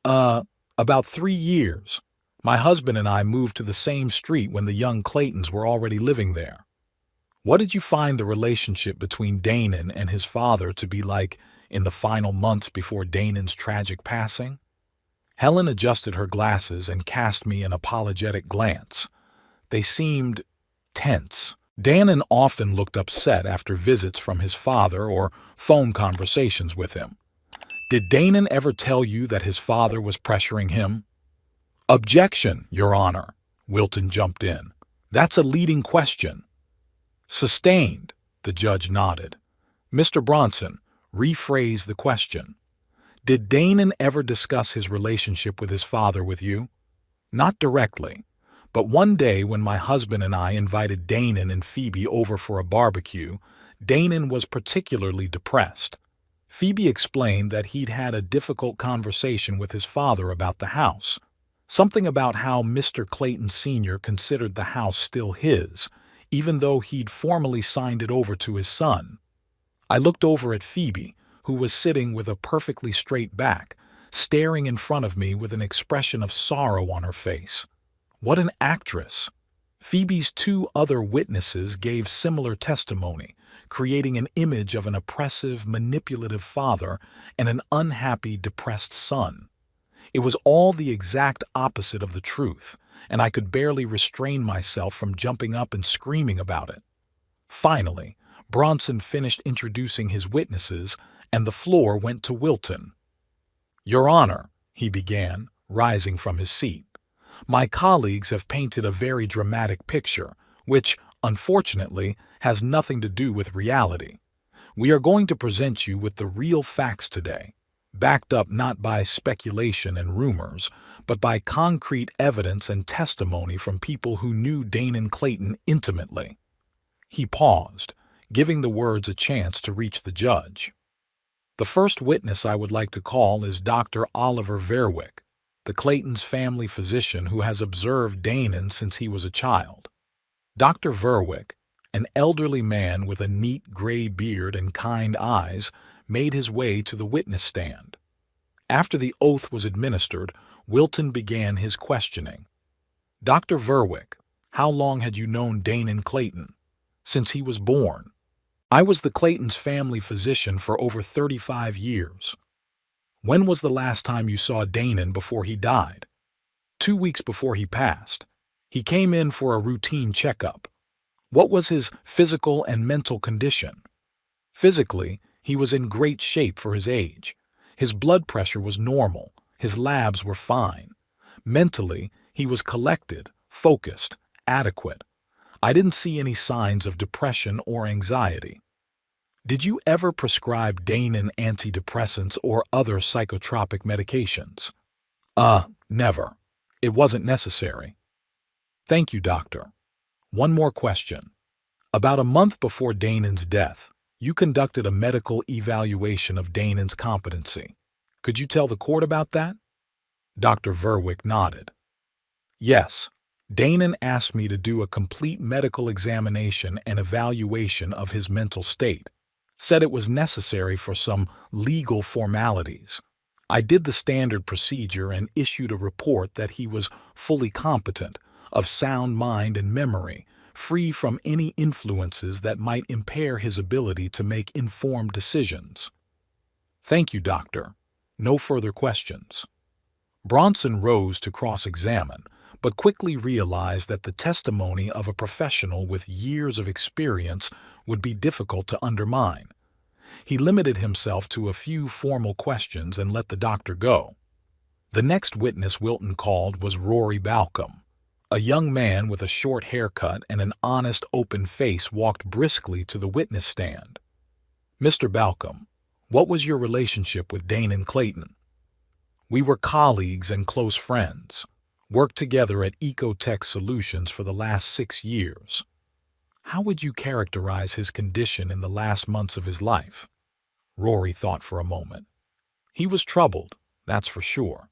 About 3 years. My husband and I moved to the same street when the young Claytons were already living there." "What did you find the relationship between Dannon and his father to be like in the final months before Dannon's tragic passing?" Helen adjusted her glasses and cast me an apologetic glance. They seemed tense. Dannon often looked upset after visits from his father or phone conversations with him. "Did Dannon ever tell you that his father was pressuring him?" "Objection, Your Honor," Wilton jumped in. "That's a leading question." "Sustained," the judge nodded. "Mr. Bronson, rephrase the question. Did Dannon ever discuss his relationship with his father with you?" "Not directly, but one day when my husband and I invited Dannon and Phoebe over for a barbecue, Dannon was particularly depressed. Phoebe explained that he'd had a difficult conversation with his father about the house. Something about how Mr. Clayton Sr. considered the house still his, even though he'd formally signed it over to his son. I looked over at Phoebe, who was sitting with a perfectly straight back, staring in front of me with an expression of sorrow on her face. What an actress! Phoebe's 2 other witnesses gave similar testimony, creating an image of an oppressive, manipulative father and an unhappy, depressed son. It was all the exact opposite of the truth, and I could barely restrain myself from jumping up and screaming about it. Finally, Bronson finished introducing his witnesses, and the floor went to Wilton. "Your Honor," he began, rising from his seat, "my colleagues have painted a very dramatic picture, which, unfortunately, has nothing to do with reality. We are going to present you with the real facts today, backed up not by speculation and rumors, but by concrete evidence and testimony from people who knew Dannon Clayton intimately." He paused, giving the words a chance to reach the judge. "The first witness I would like to call is Dr. Oliver Verwick, the Claytons' family physician who has observed Dannon since he was a child." Dr. Verwick, an elderly man with a neat gray beard and kind eyes, made his way to the witness stand. After the oath was administered, Wilton began his questioning. "Dr. Verwick, how long had you known Dannon Clayton?" "Since he was born. I was the Claytons' family physician for over 35 years. "When was the last time you saw Dannon before he died?" 2 weeks before he passed. He came in for a routine checkup. "What was his physical and mental condition?" "Physically, he was in great shape for his age. His blood pressure was normal, his labs were fine. Mentally, he was collected, focused, adequate. I didn't see any signs of depression or anxiety. Did you ever prescribe Danon antidepressants or other psychotropic medications? Never. It wasn't necessary. Thank you, doctor. One more question. About a month before Danon's death, you conducted a medical evaluation of Danon's competency. Could you tell the court about that? Dr. Verwick nodded. Yes, Danon asked me to do a complete medical examination and evaluation of his mental state. Said it was necessary for some legal formalities. I did the standard procedure and issued a report that he was fully competent, of sound mind and memory, free from any influences that might impair his ability to make informed decisions. Thank you, doctor. No further questions. Bronson rose to cross-examine, but quickly realized that the testimony of a professional with years of experience would be difficult to undermine. He limited himself to a few formal questions and let the doctor go. The next witness Wilton called was Rory Balcom. A young man with a short haircut and an honest, open face walked briskly to the witness stand. Mr. Balcom, what was your relationship with Danon Clayton? We were colleagues and close friends. Worked together at Ecotech Solutions for the last 6 years. How would you characterize his condition in the last months of his life? Rory thought for a moment. He was troubled, that's for sure,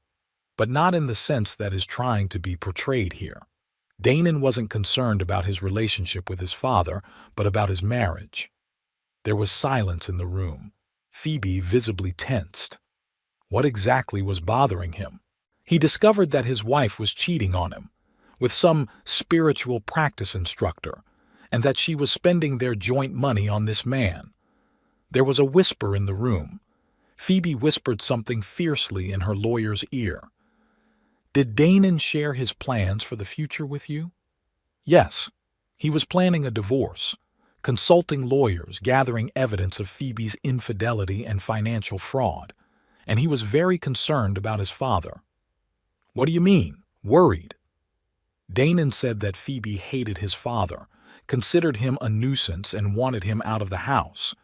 but not in the sense that is trying to be portrayed here. Danon wasn't concerned about his relationship with his father, but about his marriage. There was silence in the room. Phoebe visibly tensed. What exactly was bothering him? He discovered that his wife was cheating on him, with some spiritual practice instructor, and that she was spending their joint money on this man. There was a whisper in the room. Phoebe whispered something fiercely in her lawyer's ear. Did Danon share his plans for the future with you? Yes. He was planning a divorce, consulting lawyers, gathering evidence of Phoebe's infidelity and financial fraud, and he was very concerned about his father. What do you mean? Worried? Danon said that Phoebe hated his father, considered him a nuisance, and wanted him out of the house.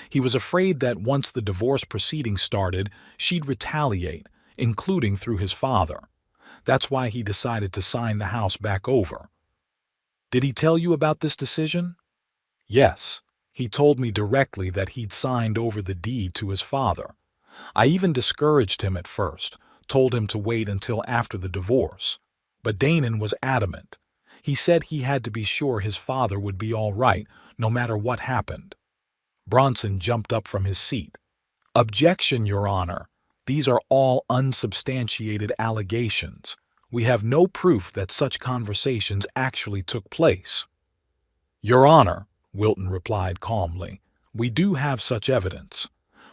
He was afraid that once the divorce proceedings started, she'd retaliate, including through his father. That's why he decided to sign the house back over. Did he tell you about this decision? Yes. He told me directly that he'd signed over the deed to his father. I even discouraged him at first, told him to wait until after the divorce. But Danon was adamant. He said he had to be sure his father would be all right, no matter what happened. Bronson jumped up from his seat. Objection, Your Honor. These are all unsubstantiated allegations. We have no proof that such conversations actually took place. Your Honor, Wilton replied calmly, we do have such evidence.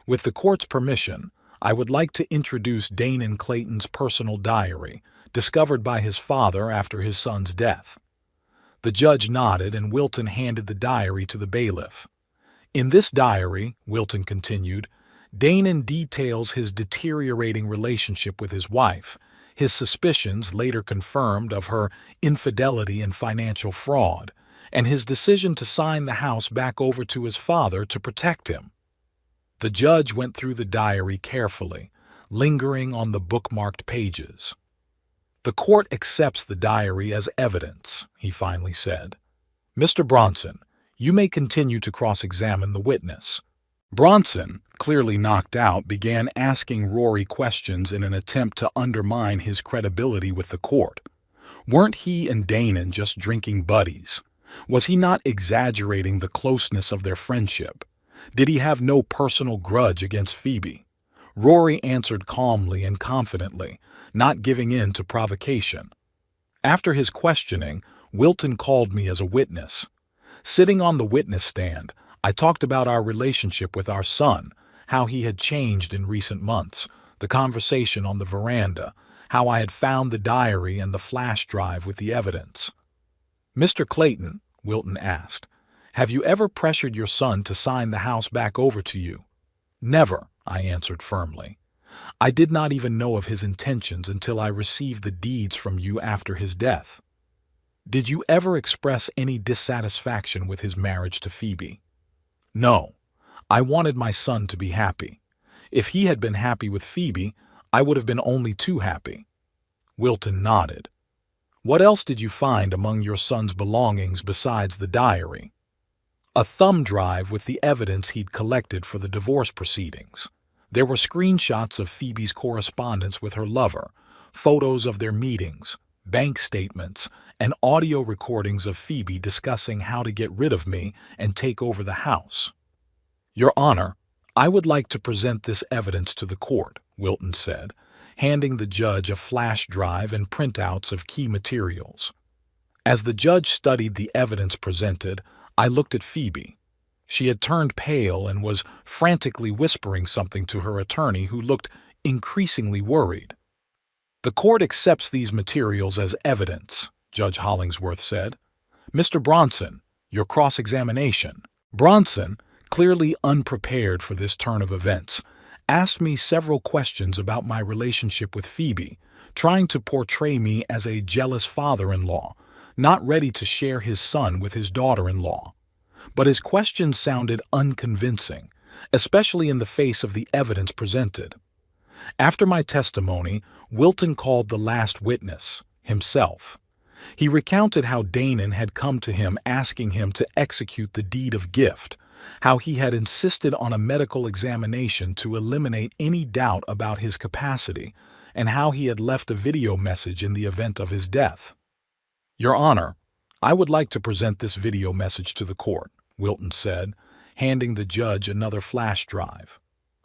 With the court's permission, I would like to introduce Danon Clayton's personal diary, discovered by his father after his son's death. The judge nodded and Wilton handed the diary to the bailiff. In this diary, Wilton continued, Danon details his deteriorating relationship with his wife, his suspicions later confirmed of her infidelity and financial fraud, and his decision to sign the house back over to his father to protect him. The judge went through the diary carefully, lingering on the bookmarked pages. The court accepts the diary as evidence, he finally said. Mr. Bronson, you may continue to cross-examine the witness. Bronson, clearly knocked out, began asking Rory questions in an attempt to undermine his credibility with the court. Weren't he and Danon just drinking buddies? Was he not exaggerating the closeness of their friendship? Did he have no personal grudge against Phoebe? Rory answered calmly and confidently, not giving in to provocation. After his questioning, Wilton called me as a witness. Sitting on the witness stand, I talked about our relationship with our son, how he had changed in recent months, the conversation on the veranda, how I had found the diary and the flash drive with the evidence. Mr. Clayton, Wilton asked, have you ever pressured your son to sign the house back over to you? Never, I answered firmly. I did not even know of his intentions until I received the deeds from you after his death. Did you ever express any dissatisfaction with his marriage to Phoebe? No. I wanted my son to be happy. If he had been happy with Phoebe, I would have been only too happy. Wilton nodded. What else did you find among your son's belongings besides the diary? A thumb drive with the evidence he'd collected for the divorce proceedings. There were screenshots of Phoebe's correspondence with her lover, photos of their meetings, bank statements, and audio recordings of Phoebe discussing how to get rid of me and take over the house. Your Honor, I would like to present this evidence to the court, Wilton said, handing the judge a flash drive and printouts of key materials. As the judge studied the evidence presented, I looked at Phoebe. She had turned pale and was frantically whispering something to her attorney, who looked increasingly worried. The court accepts these materials as evidence, Judge Hollingsworth said. Mr. Bronson, your cross-examination. Bronson, clearly unprepared for this turn of events, asked me several questions about my relationship with Phoebe, trying to portray me as a jealous father-in-law, not ready to share his son with his daughter-in-law. But his questions sounded unconvincing, especially in the face of the evidence presented. After my testimony, Wilton called the last witness, himself. He recounted how Danon had come to him asking him to execute the deed of gift, how he had insisted on a medical examination to eliminate any doubt about his capacity, and how he had left a video message in the event of his death. Your Honor, I would like to present this video message to the court, Wilton said, handing the judge another flash drive.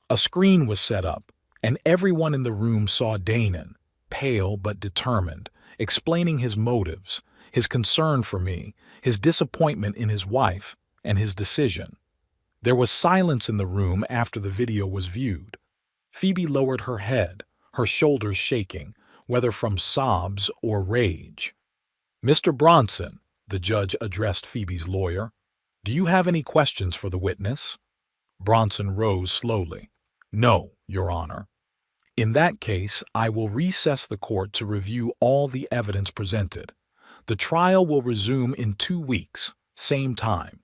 A screen was set up, and everyone in the room saw Danon, pale but determined, explaining his motives, his concern for me, his disappointment in his wife, and his decision. There was silence in the room after the video was viewed. Phoebe lowered her head, her shoulders shaking, whether from sobs or rage. Mr. Bronson, the judge addressed Phoebe's lawyer, do you have any questions for the witness? Bronson rose slowly. No, Your Honor. In that case, I will recess the court to review all the evidence presented. The trial will resume in 2 weeks, same time.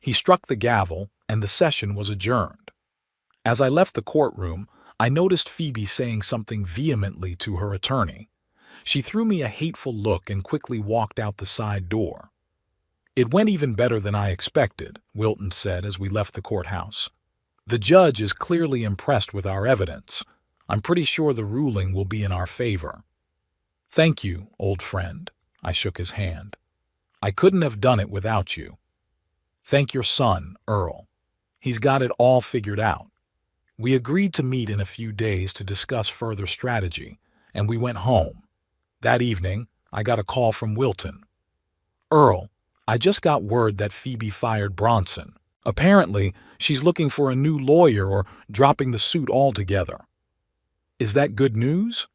He struck the gavel, and the session was adjourned. As I left the courtroom, I noticed Phoebe saying something vehemently to her attorney. She threw me a hateful look and quickly walked out the side door. It went even better than I expected, Wilton said as we left the courthouse. The judge is clearly impressed with our evidence. I'm pretty sure the ruling will be in our favor. Thank you, old friend. I shook his hand. I couldn't have done it without you. Thank your son, Earl. He's got it all figured out. We agreed to meet in a few days to discuss further strategy, and we went home. That evening, I got a call from Wilton. Earl, I just got word that Phoebe fired Bronson. Apparently, she's looking for a new lawyer or dropping the suit altogether. Is that good news?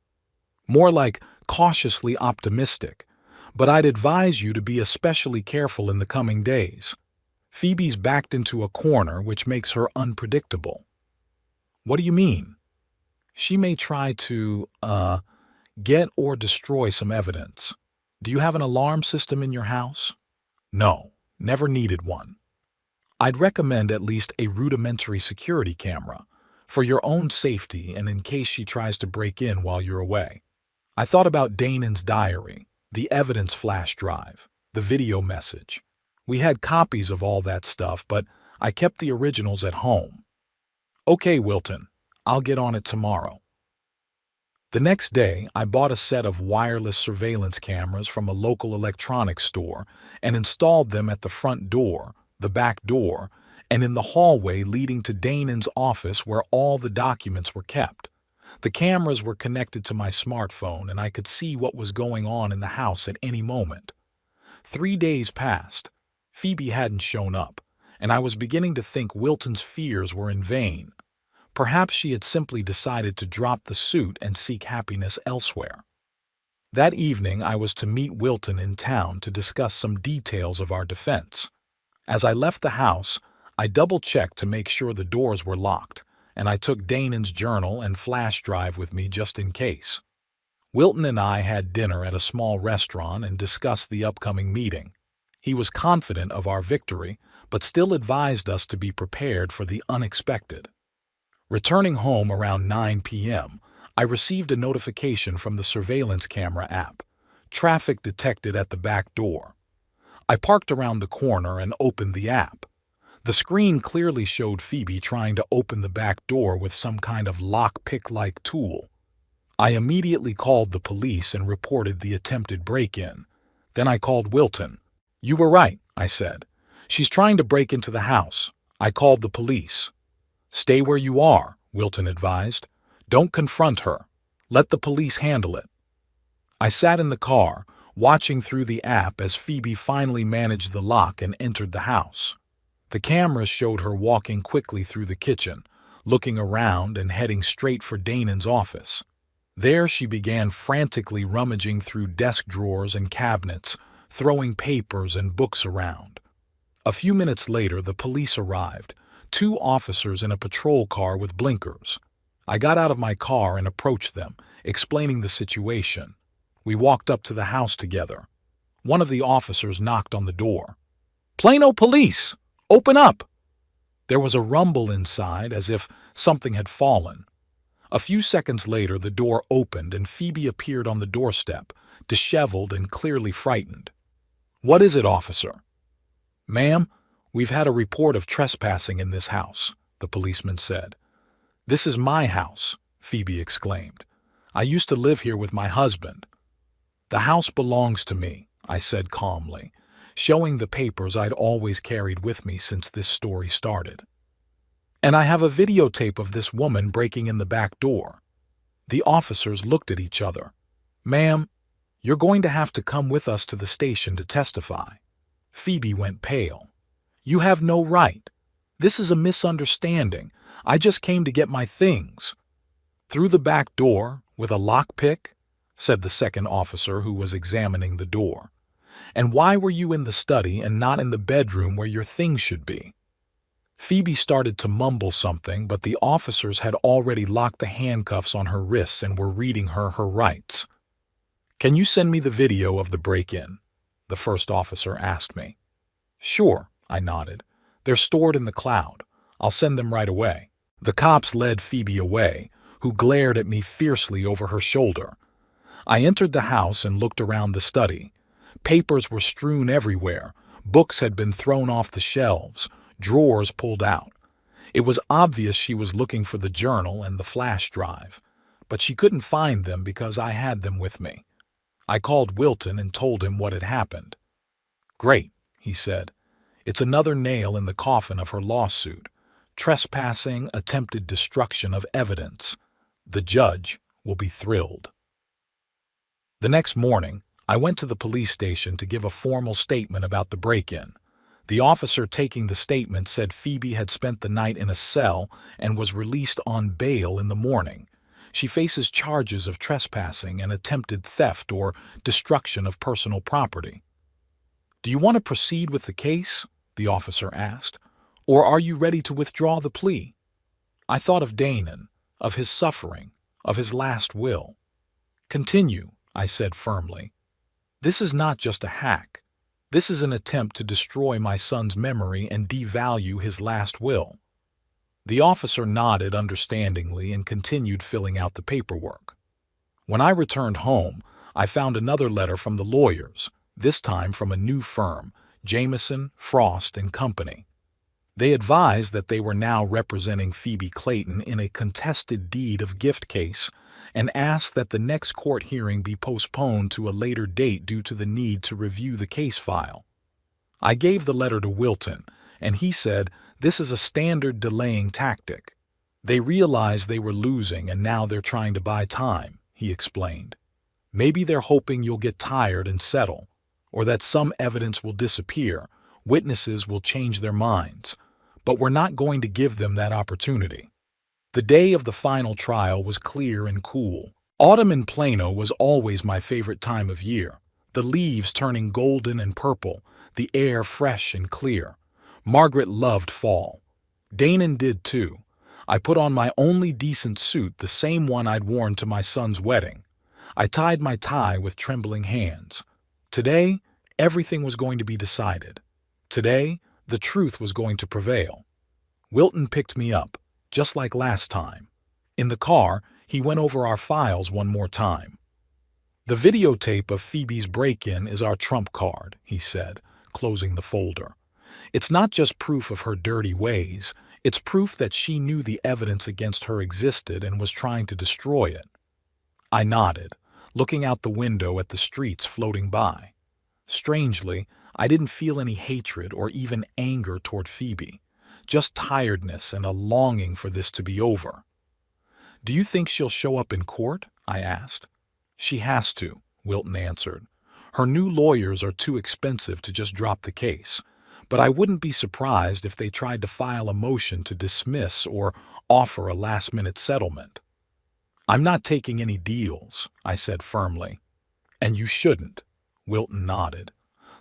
More like cautiously optimistic, but I'd advise you to be especially careful in the coming days. Phoebe's backed into a corner which makes her unpredictable. What do you mean? She may try to, get or destroy some evidence. Do you have an alarm system in your house? No, never needed one. I'd recommend at least a rudimentary security camera, for your own safety and in case she tries to break in while you're away. I thought about Danon's diary, the evidence flash drive, the video message. We had copies of all that stuff, but I kept the originals at home. Okay, Wilton, I'll get on it tomorrow. The next day, I bought a set of wireless surveillance cameras from a local electronics store and installed them at the front door, the back door, and in the hallway leading to Danon's office where all the documents were kept. The cameras were connected to my smartphone and I could see what was going on in the house at any moment. 3 days passed. Phoebe hadn't shown up, and I was beginning to think Wilton's fears were in vain. Perhaps she had simply decided to drop the suit and seek happiness elsewhere. That evening I was to meet Wilton in town to discuss some details of our defense. As I left the house, I double-checked to make sure the doors were locked, and I took Danon's journal and flash drive with me just in case. Wilton and I had dinner at a small restaurant and discussed the upcoming meeting. He was confident of our victory, but still advised us to be prepared for the unexpected. Returning home around 9 p.m., I received a notification from the surveillance camera app. Traffic detected at the back door. I parked around the corner and opened the app. The screen clearly showed Phoebe trying to open the back door with some kind of lockpick-like tool. I immediately called the police and reported the attempted break-in. Then I called Wilton. "You were right," I said. "She's trying to break into the house." I called the police. "Stay where you are," Wilton advised. "Don't confront her. Let the police handle it." I sat in the car, watching through the app as Phoebe finally managed the lock and entered the house. The cameras showed her walking quickly through the kitchen, looking around and heading straight for Danon's office. There she began frantically rummaging through desk drawers and cabinets, throwing papers and books around. A few minutes later, the police arrived, 2 officers in a patrol car with blinkers. I got out of my car and approached them, explaining the situation. We walked up to the house together. One of the officers knocked on the door. "Plano Police! Open up!" There was a rumble inside as if something had fallen. A few seconds later, the door opened and Phoebe appeared on the doorstep, disheveled and clearly frightened. "What is it, officer?" "Ma'am, we've had a report of trespassing in this house," the policeman said. "This is my house," Phoebe exclaimed. "I used to live here with my husband." "The house belongs to me," I said calmly, showing the papers I'd always carried with me since this story started. "And I have a videotape of this woman breaking in the back door." The officers looked at each other. "Ma'am, you're going to have to come with us to the station to testify." Phoebe went pale. "You have no right. This is a misunderstanding. I just came to get my things." "Through the back door, with a lockpick?" said the second officer who was examining the door. "And why were you in the study and not in the bedroom where your things should be?" Phoebe started to mumble something, but the officers had already locked the handcuffs on her wrists and were reading her rights. "Can you send me the video of the break-in?" the first officer asked me. "Sure," I nodded. "They're stored in the cloud. I'll send them right away." The cops led Phoebe away, who glared at me fiercely over her shoulder. I entered the house and looked around the study. Papers were strewn everywhere. Books had been thrown off the shelves, drawers pulled out. It was obvious she was looking for the journal and the flash drive, but she couldn't find them because I had them with me. I called Wilton and told him what had happened. "Great," he said. "It's another nail in the coffin of her lawsuit. Trespassing, attempted destruction of evidence. The judge will be thrilled." The next morning, I went to the police station to give a formal statement about the break-in. The officer taking the statement said Phoebe had spent the night in a cell and was released on bail in the morning. She faces charges of trespassing and attempted theft or destruction of personal property. "Do you want to proceed with the case?" the officer asked. "Or are you ready to withdraw the plea?" I thought of Danon, of his suffering, of his last will. "Continue," I said firmly. "This is not just a hack. This is an attempt to destroy my son's memory and devalue his last will." The officer nodded understandingly and continued filling out the paperwork. When I returned home, I found another letter from the lawyers, this time from a new firm, Jameson, Frost and Company. They advised that they were now representing Phoebe Clayton in a contested deed of gift case and asked that the next court hearing be postponed to a later date due to the need to review the case file. I gave the letter to Wilton, and he said this is a standard delaying tactic. They realized they were losing and now they're trying to buy time, he explained. Maybe they're hoping you'll get tired and settle, or that some evidence will disappear, witnesses will change their minds. But we're not going to give them that opportunity. The day of the final trial was clear and cool. Autumn in Plano was always my favorite time of year, the leaves turning golden and purple, the air fresh and clear. Margaret loved fall. Danon did too. I put on my only decent suit, the same one I'd worn to my son's wedding. I tied my tie with trembling hands. Today, everything was going to be decided. Today, the truth was going to prevail. Wilton picked me up, just like last time. In the car, he went over our files one more time. "The videotape of Phoebe's break-in is our trump card," he said, closing the folder. "It's not just proof of her dirty ways, it's proof that she knew the evidence against her existed and was trying to destroy it." I nodded, looking out the window at the streets floating by. Strangely, I didn't feel any hatred or even anger toward Phoebe, just tiredness and a longing for this to be over. "Do you think she'll show up in court?" I asked. "She has to," Wilton answered. "Her new lawyers are too expensive to just drop the case, but I wouldn't be surprised if they tried to file a motion to dismiss or offer a last-minute settlement." "I'm not taking any deals," I said firmly. "And you shouldn't," Wilton nodded.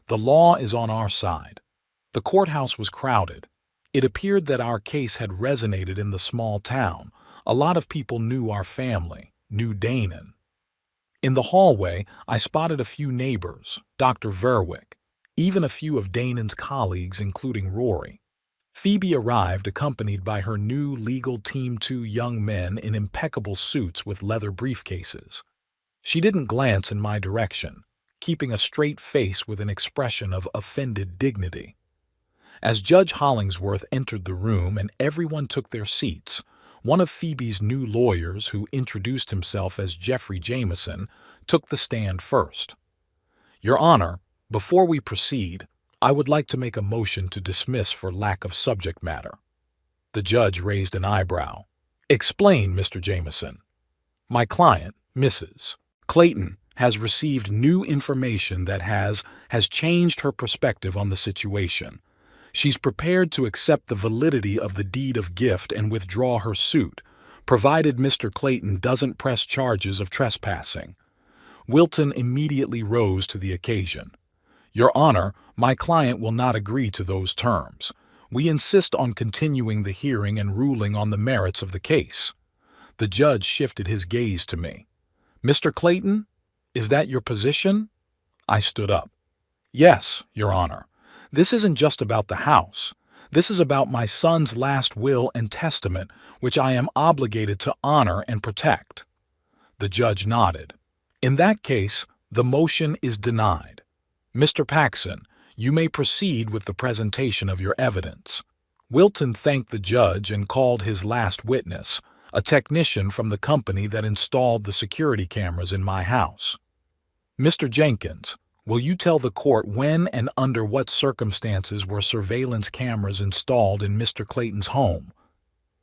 "The law is on our side." The courthouse was crowded. It appeared that our case had resonated in the small town. A lot of people knew our family, knew Danon. In the hallway, I spotted a few neighbors, Dr. Verwick, even a few of Danon's colleagues, including Rory. Phoebe arrived accompanied by her new legal team, 2 young men in impeccable suits with leather briefcases. She didn't glance in my direction, keeping a straight face with an expression of offended dignity. As Judge Hollingsworth entered the room and everyone took their seats, one of Phoebe's new lawyers, who introduced himself as Jeffrey Jameson, took the stand first. "Your Honor, before we proceed, I would like to make a motion to dismiss for lack of subject matter." The judge raised an eyebrow. "Explain, Mr. Jameson." "My client, Mrs. Clayton, has received new information that has changed her perspective on the situation. She's prepared to accept the validity of the deed of gift and withdraw her suit, provided Mr. Clayton doesn't press charges of trespassing." Wilton immediately rose to the occasion. "Your Honor, my client will not agree to those terms. We insist on continuing the hearing and ruling on the merits of the case." The judge shifted his gaze to me. "Mr. Clayton, is that your position?" I stood up. "Yes, Your Honor. This isn't just about the house. This is about my son's last will and testament, which I am obligated to honor and protect." The judge nodded. "In that case, the motion is denied. Mr. Paxson, you may proceed with the presentation of your evidence." Wilton thanked the judge and called his last witness, a technician from the company that installed the security cameras in my house. "Mr. Jenkins, will you tell the court when and under what circumstances were surveillance cameras installed in Mr. Clayton's home?"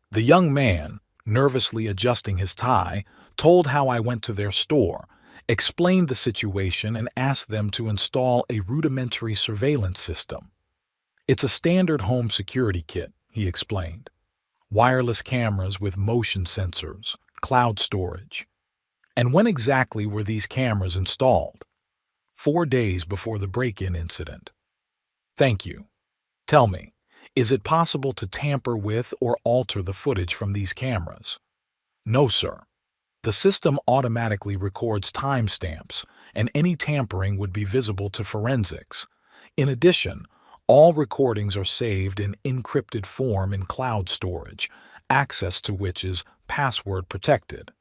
The young man, nervously adjusting his tie, told how I went to their store, explained the situation, and asked them to install a rudimentary surveillance system. "It's a standard home security kit," he explained. "Wireless cameras with motion sensors, cloud storage." "And when exactly were these cameras installed?" 4 days before the break-in incident." "Thank you. Tell me, is it possible to tamper with or alter the footage from these cameras?" "No, sir. The system automatically records timestamps, and any tampering would be visible to forensics. In addition, all recordings are saved in encrypted form in cloud storage, access to which is password protected."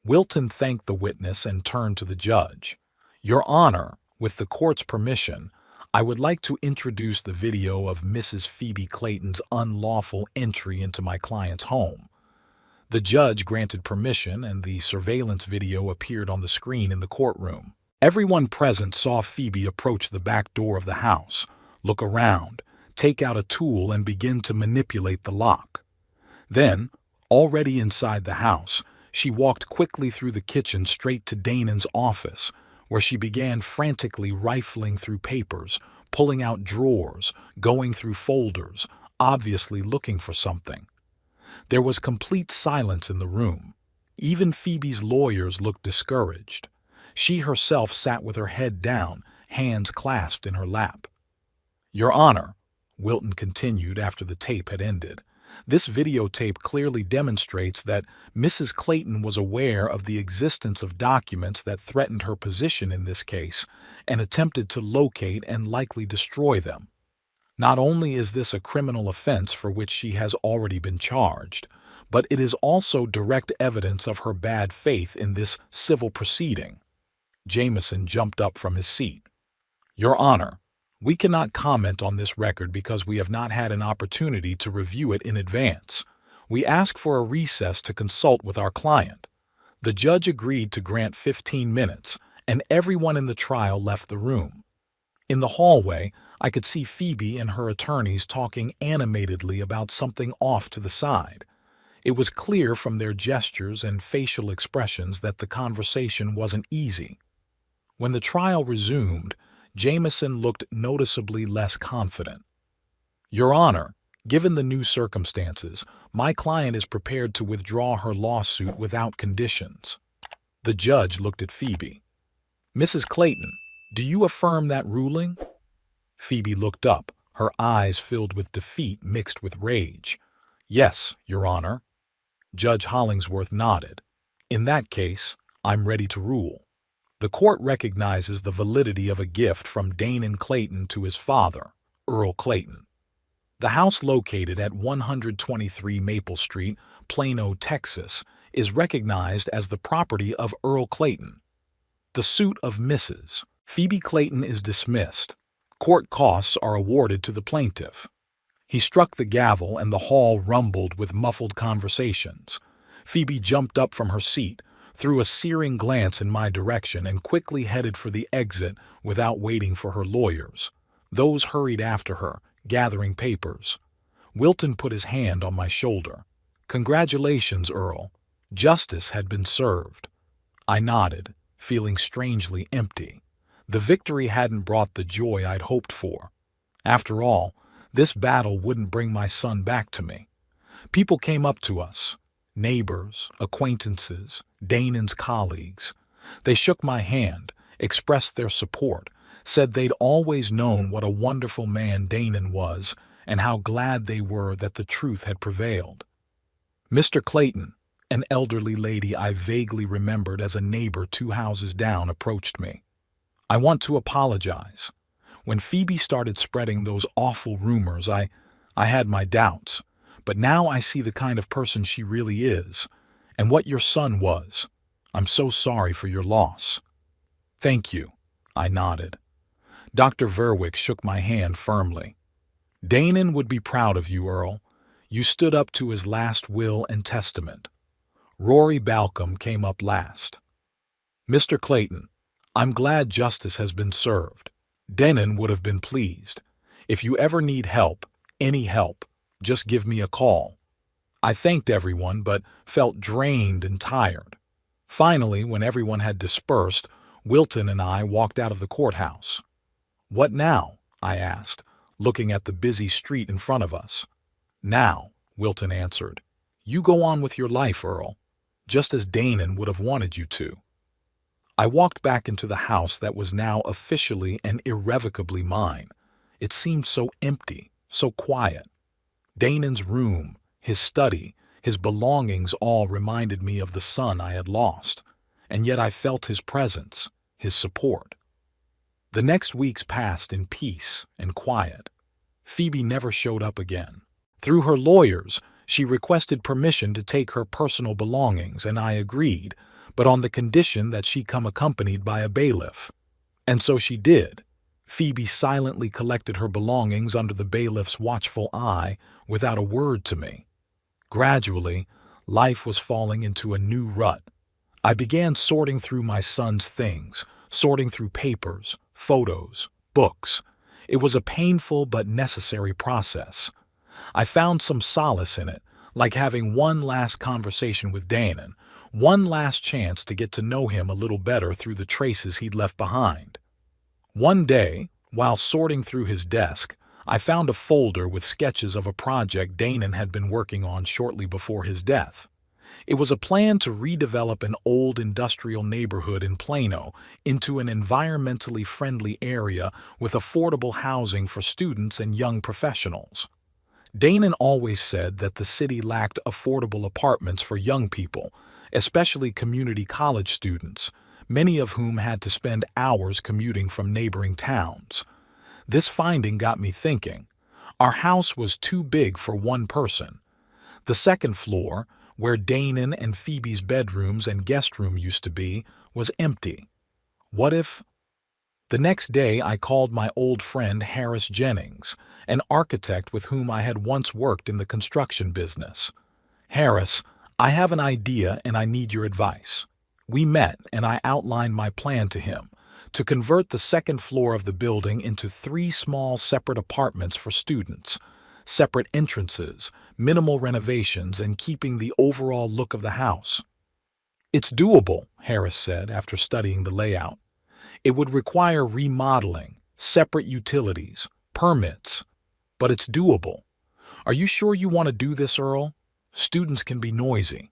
Wilton thanked the witness and turned to the judge. "Your Honor, with the court's permission, I would like to introduce the video of Mrs. Phoebe Clayton's unlawful entry into my client's home." The judge granted permission, and the surveillance video appeared on the screen in the courtroom. Everyone present saw Phoebe approach the back door of the house, look around, take out a tool, and begin to manipulate the lock. Then, already inside the house, she walked quickly through the kitchen straight to Danon's office, where she began frantically rifling through papers, pulling out drawers, going through folders, obviously looking for something. There was complete silence in the room. Even Phoebe's lawyers looked discouraged. She herself sat with her head down, hands clasped in her lap. "Your Honor," Wilton continued after the tape had ended, This videotape clearly demonstrates that Mrs. Clayton was aware of the existence of documents that threatened her position in this case and attempted to locate and likely destroy them. Not only is this a criminal offense for which she has already been charged, but it is also direct evidence of her bad faith in this civil proceeding. Jameson jumped up from his seat. Your Honor, we cannot comment on this record because we have not had an opportunity to review it in advance. We ask for a recess to consult with our client. The judge agreed to grant 15 minutes, and everyone in the trial left the room. In the hallway, I could see Phoebe and her attorneys talking animatedly about something off to the side. It was clear from their gestures and facial expressions that the conversation wasn't easy. When the trial resumed, Jameson looked noticeably less confident. Your Honor, given the new circumstances, my client is prepared to withdraw her lawsuit without conditions. The judge looked at Phoebe. Mrs. Clayton, do you affirm that ruling? Phoebe looked up, her eyes filled with defeat mixed with rage. Yes, Your Honor. Judge Hollingsworth nodded. In that case, I'm ready to rule. The court recognizes the validity of a gift from Danon Clayton to his father, Earl Clayton. The house located at 123 Maple Street, Plano, Texas, is recognized as the property of Earl Clayton. The suit of Mrs. Phoebe Clayton is dismissed. Court costs are awarded to the plaintiff. He struck the gavel and the hall rumbled with muffled conversations. Phoebe jumped up from her seat, threw a searing glance in my direction, and quickly headed for the exit without waiting for her lawyers. Those hurried after her, gathering papers. Wilton put his hand on my shoulder. Congratulations, Earl. Justice had been served. I nodded, feeling strangely empty. The victory hadn't brought the joy I'd hoped for. After all, this battle wouldn't bring my son back to me. People came up to us. Neighbors, acquaintances, Danon's colleagues. They shook my hand, expressed their support, said they'd always known what a wonderful man Danon was and how glad they were that the truth had prevailed. Mr. Clayton, an elderly lady I vaguely remembered as a neighbor 2 houses down, approached me. I want to apologize. When Phoebe started spreading those awful rumors, I had my doubts. But now I see the kind of person she really is, and what your son was. I'm so sorry for your loss. Thank you, I nodded. Dr. Verwick shook my hand firmly. Danon would be proud of you, Earl. You stood up to his last will and testament. Rory Balcom came up last. Mr. Clayton, I'm glad justice has been served. Danon would have been pleased. If you ever need help, any help, just give me a call. I thanked everyone, but felt drained and tired. Finally, when everyone had dispersed, Wilton and I walked out of the courthouse. What now? I asked, looking at the busy street in front of us. Now, Wilton answered, you go on with your life, Earl, just as Danon would have wanted you to. I walked back into the house that was now officially and irrevocably mine. It seemed so empty, so quiet. Danon's room, his study, his belongings all reminded me of the son I had lost, and yet I felt his presence, his support. The next weeks passed in peace and quiet. Phoebe never showed up again. Through her lawyers, she requested permission to take her personal belongings, and I agreed, but on the condition that she come accompanied by a bailiff. And so she did. Phoebe silently collected her belongings under the bailiff's watchful eye without a word to me. Gradually, life was falling into a new rut. I began sorting through my son's things, sorting through papers, photos, books. It was a painful but necessary process. I found some solace in it, like having one last conversation with Danon, one last chance to get to know him a little better through the traces he'd left behind. One day, while sorting through his desk, I found a folder with sketches of a project Danon had been working on shortly before his death. It was a plan to redevelop an old industrial neighborhood in Plano into an environmentally friendly area with affordable housing for students and young professionals. Danon always said that the city lacked affordable apartments for young people, especially community college students, many of whom had to spend hours commuting from neighboring towns. This finding got me thinking. Our house was too big for one person. The second floor, where Danon and Phoebe's bedrooms and guest room used to be, was empty. What if... The next day I called my old friend Harris Jennings, an architect with whom I had once worked in the construction business. Harris, I have an idea and I need your advice. We met and I outlined my plan to him, to convert the second floor of the building into 3 small separate apartments for students, separate entrances, minimal renovations, and keeping the overall look of the house. It's doable, Harris said after studying the layout. It would require remodeling, separate utilities, permits, but it's doable. Are you sure you want to do this, Earl? Students can be noisy.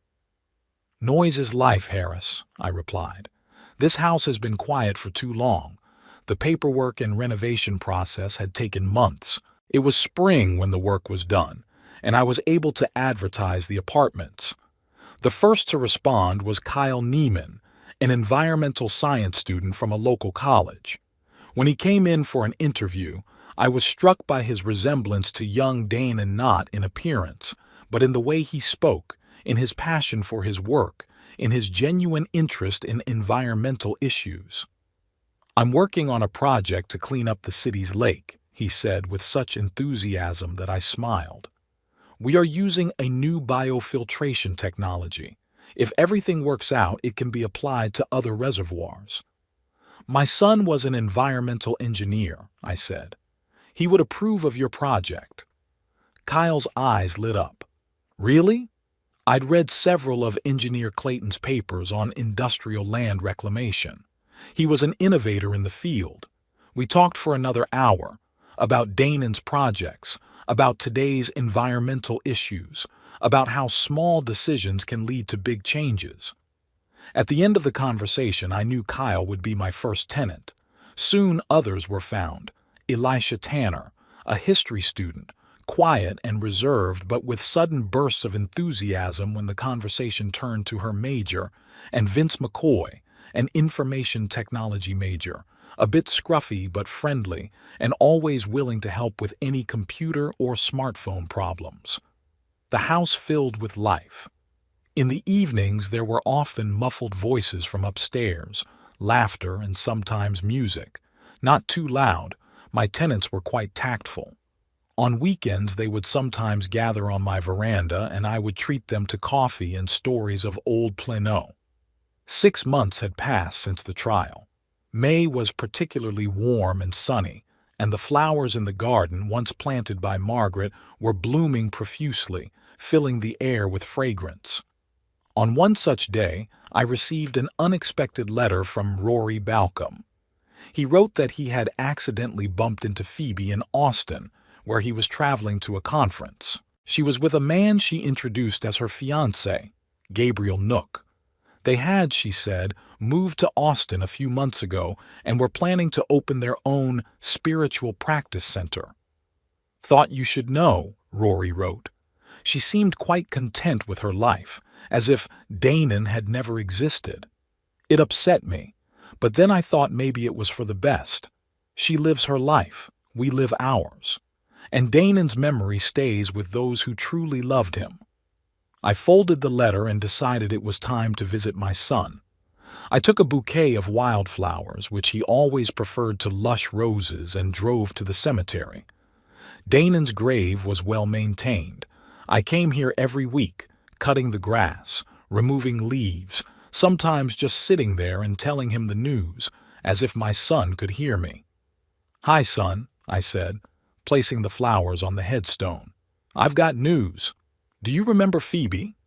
Noise is life, Harris, I replied. This house has been quiet for too long. The paperwork and renovation process had taken months. It was spring when the work was done, and I was able to advertise the apartments. The first to respond was Kyle Neiman, an environmental science student from a local college. When he came in for an interview, I was struck by his resemblance to young Danon not in appearance, but in the way he spoke, in his passion for his work, in his genuine interest in environmental issues. I'm working on a project to clean up the city's lake, he said with such enthusiasm that I smiled. We are using a new biofiltration technology. If everything works out, it can be applied to other reservoirs. My son was an environmental engineer, I said. He would approve of your project. Kyle's eyes lit up. Really? I'd read several of Engineer Clayton's papers on industrial land reclamation. He was an innovator in the field. We talked for another hour about Danon's projects, about today's environmental issues, about how small decisions can lead to big changes. At the end of the conversation, I knew Kyle would be my first tenant. Soon others were found. Elisha Tanner, a history student, quiet and reserved but with sudden bursts of enthusiasm when the conversation turned to her major, and Vince McCoy, an information technology major, a bit scruffy but friendly and always willing to help with any computer or smartphone problems. The house filled with life. In the evenings there were often muffled voices from upstairs, laughter and sometimes music. Not too loud, my tenants were quite tactful. On weekends they would sometimes gather on my veranda and I would treat them to coffee and stories of old Plano. 6 months had passed since the trial. May was particularly warm and sunny, and the flowers in the garden, once planted by Margaret, were blooming profusely, filling the air with fragrance. On one such day, I received an unexpected letter from Rory Balcom. He wrote that he had accidentally bumped into Phoebe in Austin, where he was traveling to a conference. She was with a man she introduced as her fiancé, Gabriel Nook. They had, she said, moved to Austin a few months ago and were planning to open their own spiritual practice center. Thought you should know, Rory wrote. She seemed quite content with her life, as if Danon had never existed. It upset me, but then I thought maybe it was for the best. She lives her life, we live ours. And Danon's memory stays with those who truly loved him. I folded the letter and decided it was time to visit my son. I took a bouquet of wildflowers, which he always preferred to lush roses, and drove to the cemetery. Danon's grave was well maintained. I came here every week, cutting the grass, removing leaves, sometimes just sitting there and telling him the news, as if my son could hear me. "Hi, son," I said, placing the flowers on the headstone. "I've got news. Do you remember Phoebe?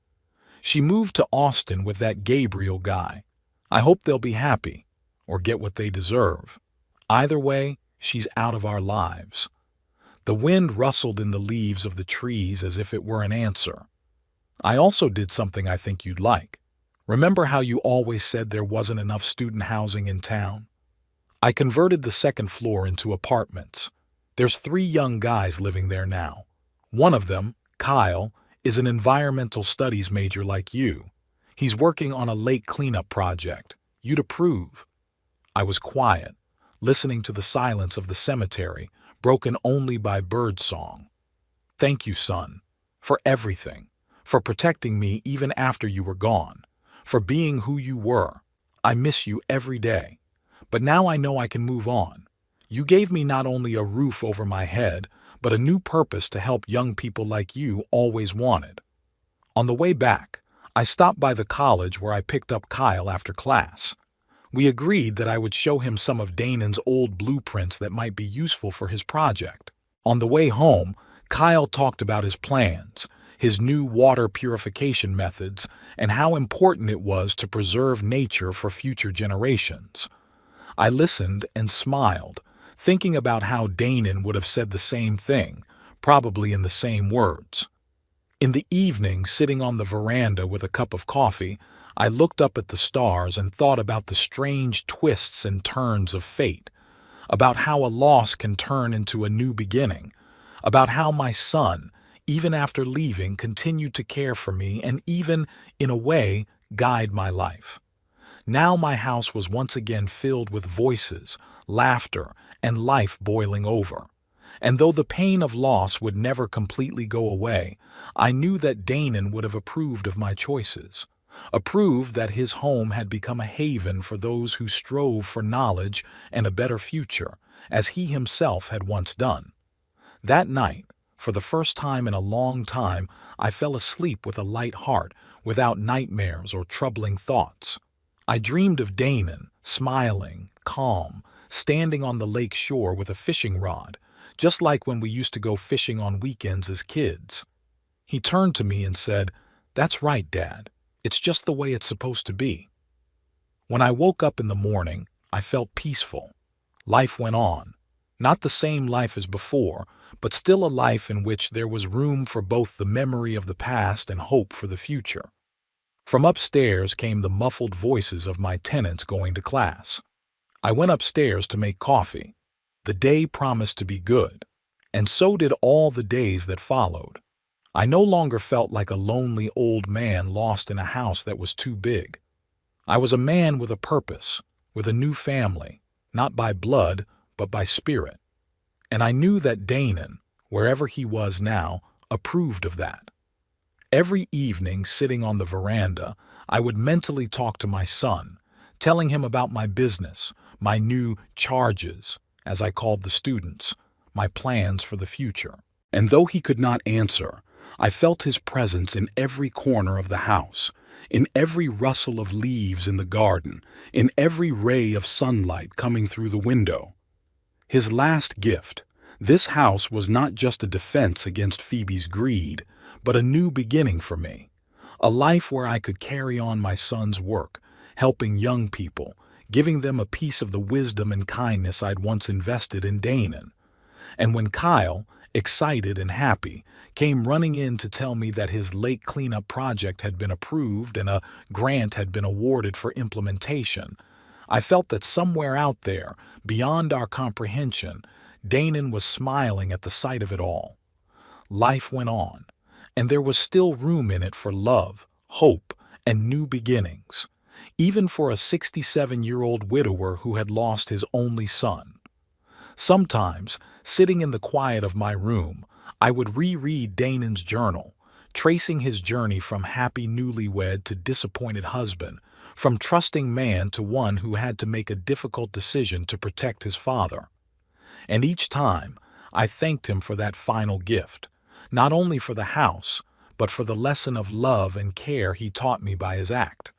She moved to Austin with that Gabriel guy. I hope they'll be happy, or get what they deserve. Either way, she's out of our lives." The wind rustled in the leaves of the trees as if it were an answer. "I also did something I think you'd like. Remember how you always said there wasn't enough student housing in town? I converted the second floor into apartments. There's 3 young guys living there now. One of them, Kyle, is an environmental studies major like you. He's working on a lake cleanup project. You'd approve." I was quiet, listening to the silence of the cemetery, broken only by bird song. "Thank you, son, for everything, for protecting me even after you were gone, for being who you were. I miss you every day. But now I know I can move on. You gave me not only a roof over my head, but a new purpose to help young people like you always wanted." On the way back, I stopped by the college where I picked up Kyle after class. We agreed that I would show him some of Damon's old blueprints that might be useful for his project. On the way home, Kyle talked about his plans, his new water purification methods, and how important it was to preserve nature for future generations. I listened and smiled, thinking about how Damon would have said the same thing, probably in the same words. In the evening, sitting on the veranda with a cup of coffee, I looked up at the stars and thought about the strange twists and turns of fate, about how a loss can turn into a new beginning, about how my son, even after leaving, continued to care for me and even, in a way, guide my life. Now my house was once again filled with voices, laughter, and life boiling over. And though the pain of loss would never completely go away, I knew that Damon would have approved of my choices, approved that his home had become a haven for those who strove for knowledge and a better future, as he himself had once done. That night, for the first time in a long time, I fell asleep with a light heart, without nightmares or troubling thoughts. I dreamed of Damon, smiling, calm, standing on the lake shore with a fishing rod, just like when we used to go fishing on weekends as kids. He turned to me and said, "That's right, Dad. It's just the way it's supposed to be." When I woke up in the morning, I felt peaceful. Life went on. Not the same life as before, but still a life in which there was room for both the memory of the past and hope for the future. From upstairs came the muffled voices of my tenants going to class. I went upstairs to make coffee. The day promised to be good, and so did all the days that followed. I no longer felt like a lonely old man lost in a house that was too big. I was a man with a purpose, with a new family, not by blood, but by spirit. And I knew that Damon, wherever he was now, approved of that. Every evening, sitting on the veranda, I would mentally talk to my son, telling him about my business, my new charges, as I called the students, my plans for the future. And though he could not answer, I felt his presence in every corner of the house, in every rustle of leaves in the garden, in every ray of sunlight coming through the window. His last gift, this house, was not just a defense against Phoebe's greed, but a new beginning for me, a life where I could carry on my son's work, helping young people, giving them a piece of the wisdom and kindness I'd once invested in Damon. And when Kyle, excited and happy, came running in to tell me that his lake cleanup project had been approved and a grant had been awarded for implementation, I felt that somewhere out there, beyond our comprehension, Damon was smiling at the sight of it all. Life went on, and there was still room in it for love, hope, and new beginnings, even for a 67-year-old widower who had lost his only son. Sometimes, sitting in the quiet of my room, I would reread Damon's journal, tracing his journey from happy newlywed to disappointed husband, from trusting man to one who had to make a difficult decision to protect his father. And each time, I thanked him for that final gift, not only for the house, but for the lesson of love and care he taught me by his act.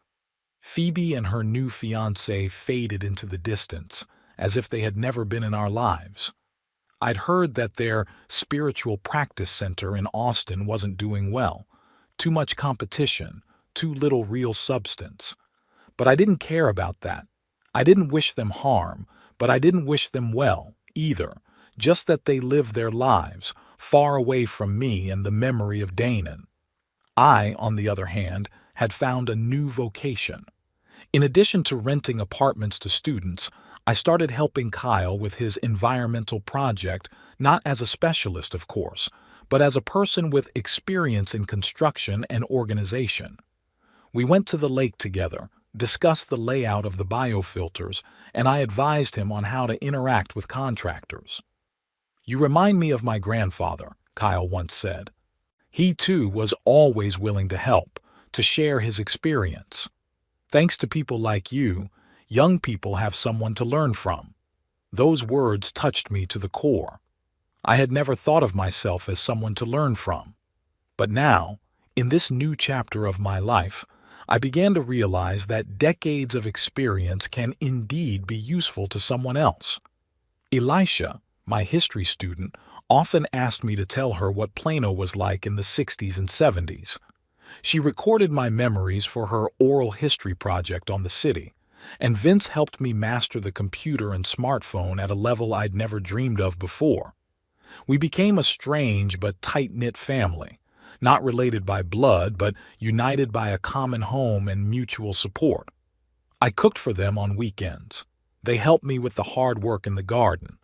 Phoebe and her new fiancé faded into the distance, as if they had never been in our lives. I'd heard that their spiritual practice center in Austin wasn't doing well. Too much competition, too little real substance. But I didn't care about that. I didn't wish them harm, but I didn't wish them well, either, just that they lived their lives, far away from me and the memory of Damon. I, on the other hand, had found a new vocation. In addition to renting apartments to students, I started helping Kyle with his environmental project, not as a specialist, of course, but as a person with experience in construction and organization. We went to the lake together, discussed the layout of the biofilters, and I advised him on how to interact with contractors. "You remind me of my grandfather," Kyle once said. "He too was always willing to help, to share his experience. Thanks to people like you, young people have someone to learn from." Those words touched me to the core. I had never thought of myself as someone to learn from. But now, in this new chapter of my life, I began to realize that decades of experience can indeed be useful to someone else. Elisha, my history student, often asked me to tell her what Plano was like in the 60s and 70s. She recorded my memories for her oral history project on the city, and Vince helped me master the computer and smartphone at a level I'd never dreamed of before. We became a strange but tight-knit family, not related by blood but united by a common home and mutual support. I cooked for them on weekends. They helped me with the hard work in the garden.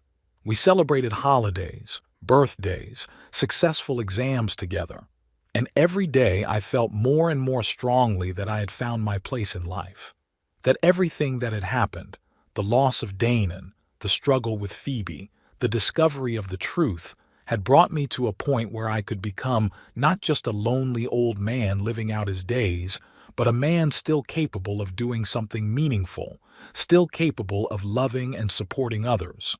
We celebrated holidays, birthdays, successful exams together. And every day I felt more and more strongly that I had found my place in life. That everything that had happened, the loss of Danon, the struggle with Phoebe, the discovery of the truth, had brought me to a point where I could become not just a lonely old man living out his days, but a man still capable of doing something meaningful, still capable of loving and supporting others.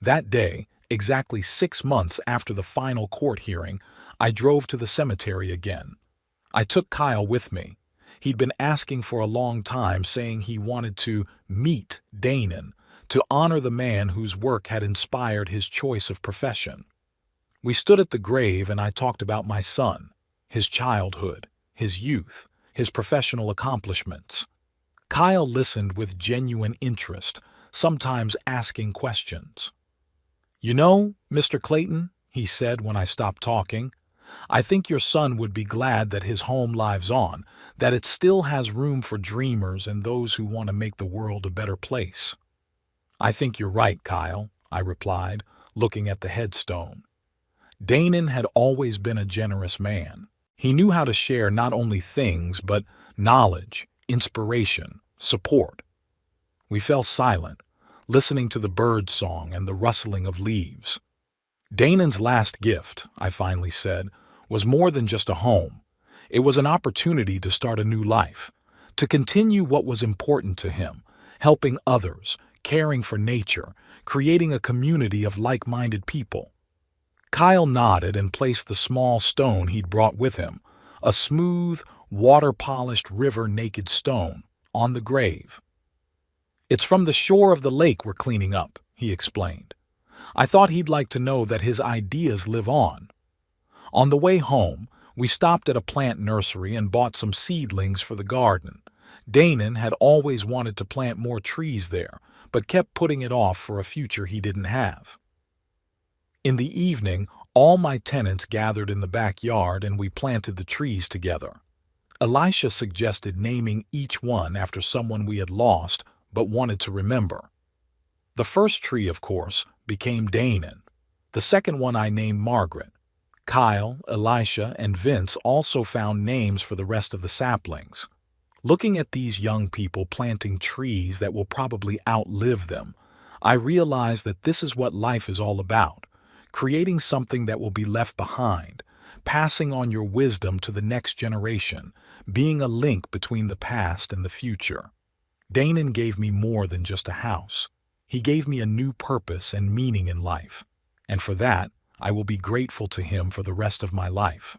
That day, exactly 6 months after the final court hearing, I drove to the cemetery again. I took Kyle with me. He'd been asking for a long time, saying he wanted to meet Danon, to honor the man whose work had inspired his choice of profession. We stood at the grave and I talked about my son, his childhood, his youth, his professional accomplishments. Kyle listened with genuine interest, sometimes asking questions. "You know, Mr. Clayton," he said when I stopped talking, "I think your son would be glad that his home lives on, that it still has room for dreamers and those who want to make the world a better place." "I think you're right, Kyle," I replied, looking at the headstone. Danon had always been a generous man. He knew how to share not only things, but knowledge, inspiration, support. We fell silent, listening to the bird song and the rustling of leaves. "Danon's last gift," I finally said, "was more than just a home. It was an opportunity to start a new life, to continue what was important to him, helping others, caring for nature, creating a community of like-minded people." Kyle nodded and placed the small stone he'd brought with him, a smooth, water-polished river-naked stone, on the grave. "It's from the shore of the lake we're cleaning up," he explained. I thought he'd like to know that his ideas live on. On the way home, we stopped at a plant nursery and bought some seedlings for the garden. Danon had always wanted to plant more trees there, but kept putting it off for a future he didn't have. In the evening, all my tenants gathered in the backyard and we planted the trees together. Elisha suggested naming each one after someone we had lost but wanted to remember. The first tree, of course, became Danon. The second one I named Margaret. Kyle, Elisha, and Vince also found names for the rest of the saplings. Looking at these young people planting trees that will probably outlive them, I realized that this is what life is all about, creating something that will be left behind, passing on your wisdom to the next generation, being a link between the past and the future. Danon gave me more than just a house. He gave me a new purpose and meaning in life, and for that, I will be grateful to him for the rest of my life.